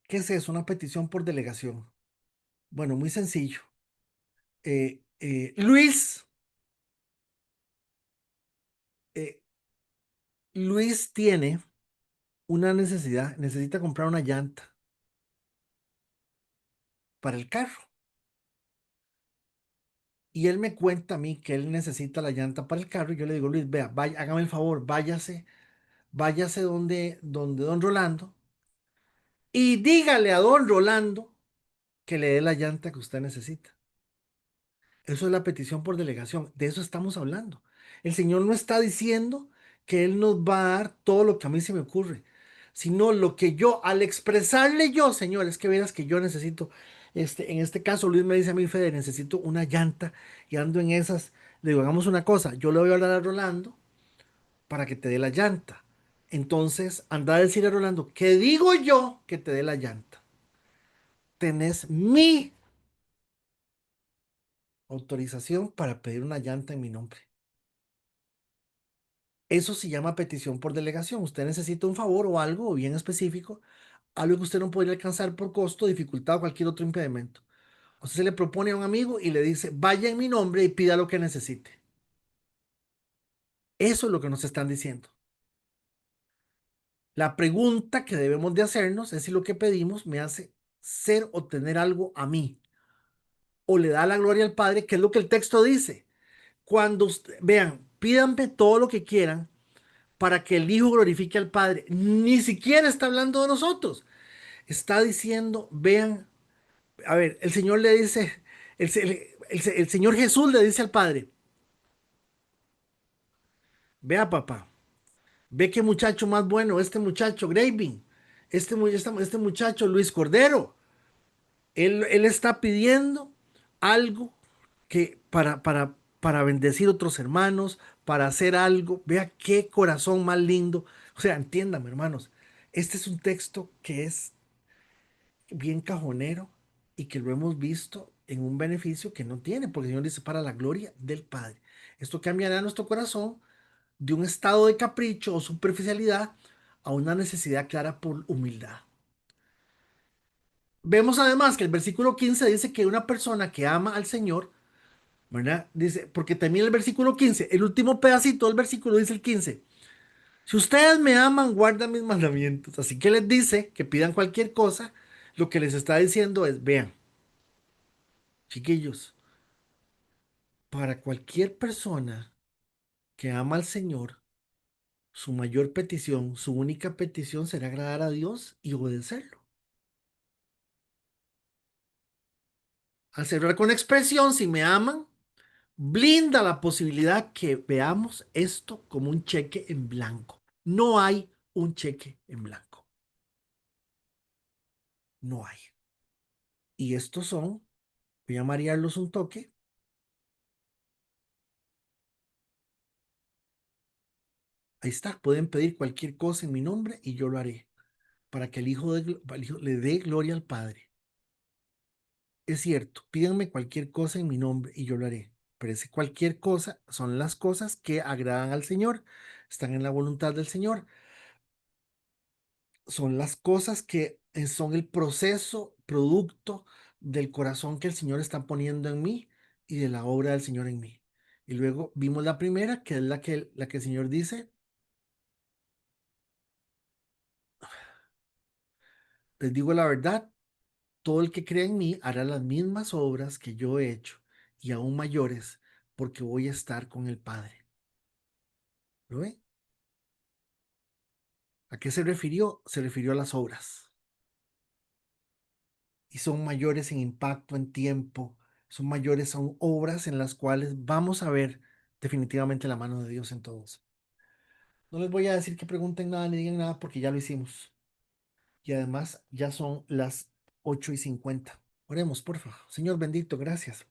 ¿Qué es eso? Una petición por delegación. Bueno, muy sencillo. Luis, eh, Luis tiene una necesidad, necesita comprar una llanta para el carro. Y él me cuenta a mí que él necesita la llanta para el carro. Y yo le digo: Luis, vea, vaya, hágame el favor, váyase donde don Rolando y dígale a don Rolando que le dé la llanta que usted necesita. Eso es la petición por delegación. De eso estamos hablando. El Señor no está diciendo que Él nos va a dar todo lo que a mí se me ocurre, sino lo que yo, al expresarle yo, Señor, es que verás que yo necesito, en este caso, Luis me dice a mí: Fede, necesito una llanta y ando en esas. Le digo: hagamos una cosa, yo le voy a hablar a Rolando para que te dé la llanta. Entonces, anda a decir a Rolando: ¿qué digo yo que te dé la llanta? Tenés mi autorización para pedir una llanta en mi nombre. Eso se llama petición por delegación. Usted necesita un favor o algo bien específico, algo que usted no podría alcanzar por costo, dificultad o cualquier otro impedimento. Usted se le propone a un amigo y le dice: vaya en mi nombre y pida lo que necesite. Eso es lo que nos están diciendo. La pregunta que debemos de hacernos es si lo que pedimos me hace ser o tener algo a mí, o le da la gloria al Padre, que es lo que el texto dice. Vean, pídanme todo lo que quieran para que el Hijo glorifique al Padre. Ni siquiera está hablando de nosotros. Está diciendo: vean, a ver, el Señor le dice, el Señor Jesús le dice al Padre: vea, papá, ve qué muchacho más bueno, este muchacho Graving, este muchacho Luis Cordero. Él está pidiendo algo que para bendecir otros hermanos, para hacer algo. Vea qué corazón más lindo. O sea, entiéndame, hermanos, este es un texto que es bien cajonero y que lo hemos visto en un beneficio que no tiene, porque el Señor dice: para la gloria del Padre. Esto cambiará nuestro corazón de un estado de capricho o superficialidad a una necesidad clara por humildad. Vemos además que el versículo 15 dice que una persona que ama al Señor, ¿verdad? Dice, porque también el versículo 15, el último pedacito del versículo dice el 15: si ustedes me aman, guardan mis mandamientos. Así que les dice que pidan cualquier cosa. Lo que les está diciendo es: vean, chiquillos, para cualquier persona que ama al Señor, su mayor petición, su única petición será agradar a Dios y obedecerlo. Al cerrar con expresión, si me aman, blinda la posibilidad que veamos esto como un cheque en blanco. No hay un cheque en blanco. No hay. Y estos son, voy a marearlos un toque. Ahí está, pueden pedir cualquier cosa en mi nombre y yo lo haré, para que el Hijo le dé gloria al Padre. Es cierto, pídanme cualquier cosa en mi nombre y yo lo haré. Pero ese cualquier cosa son las cosas que agradan al Señor, están en la voluntad del Señor. Son las cosas que son el proceso, producto del corazón que el Señor está poniendo en mí y de la obra del Señor en mí. Y luego vimos la primera, que es la que el Señor dice, les digo la verdad, todo el que cree en mí hará las mismas obras que yo he hecho y aún mayores, porque voy a estar con el Padre. ¿Lo ve? ¿A qué se refirió? Se refirió a las obras. Y son mayores en impacto, en tiempo, son obras en las cuales vamos a ver definitivamente la mano de Dios en todos. No les voy a decir que pregunten nada ni digan nada porque ya lo hicimos. Y además ya son las 8:50. Oremos, por favor. Señor bendito, gracias.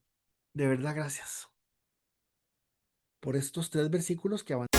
De verdad, gracias por estos 3 versículos que avanzamos.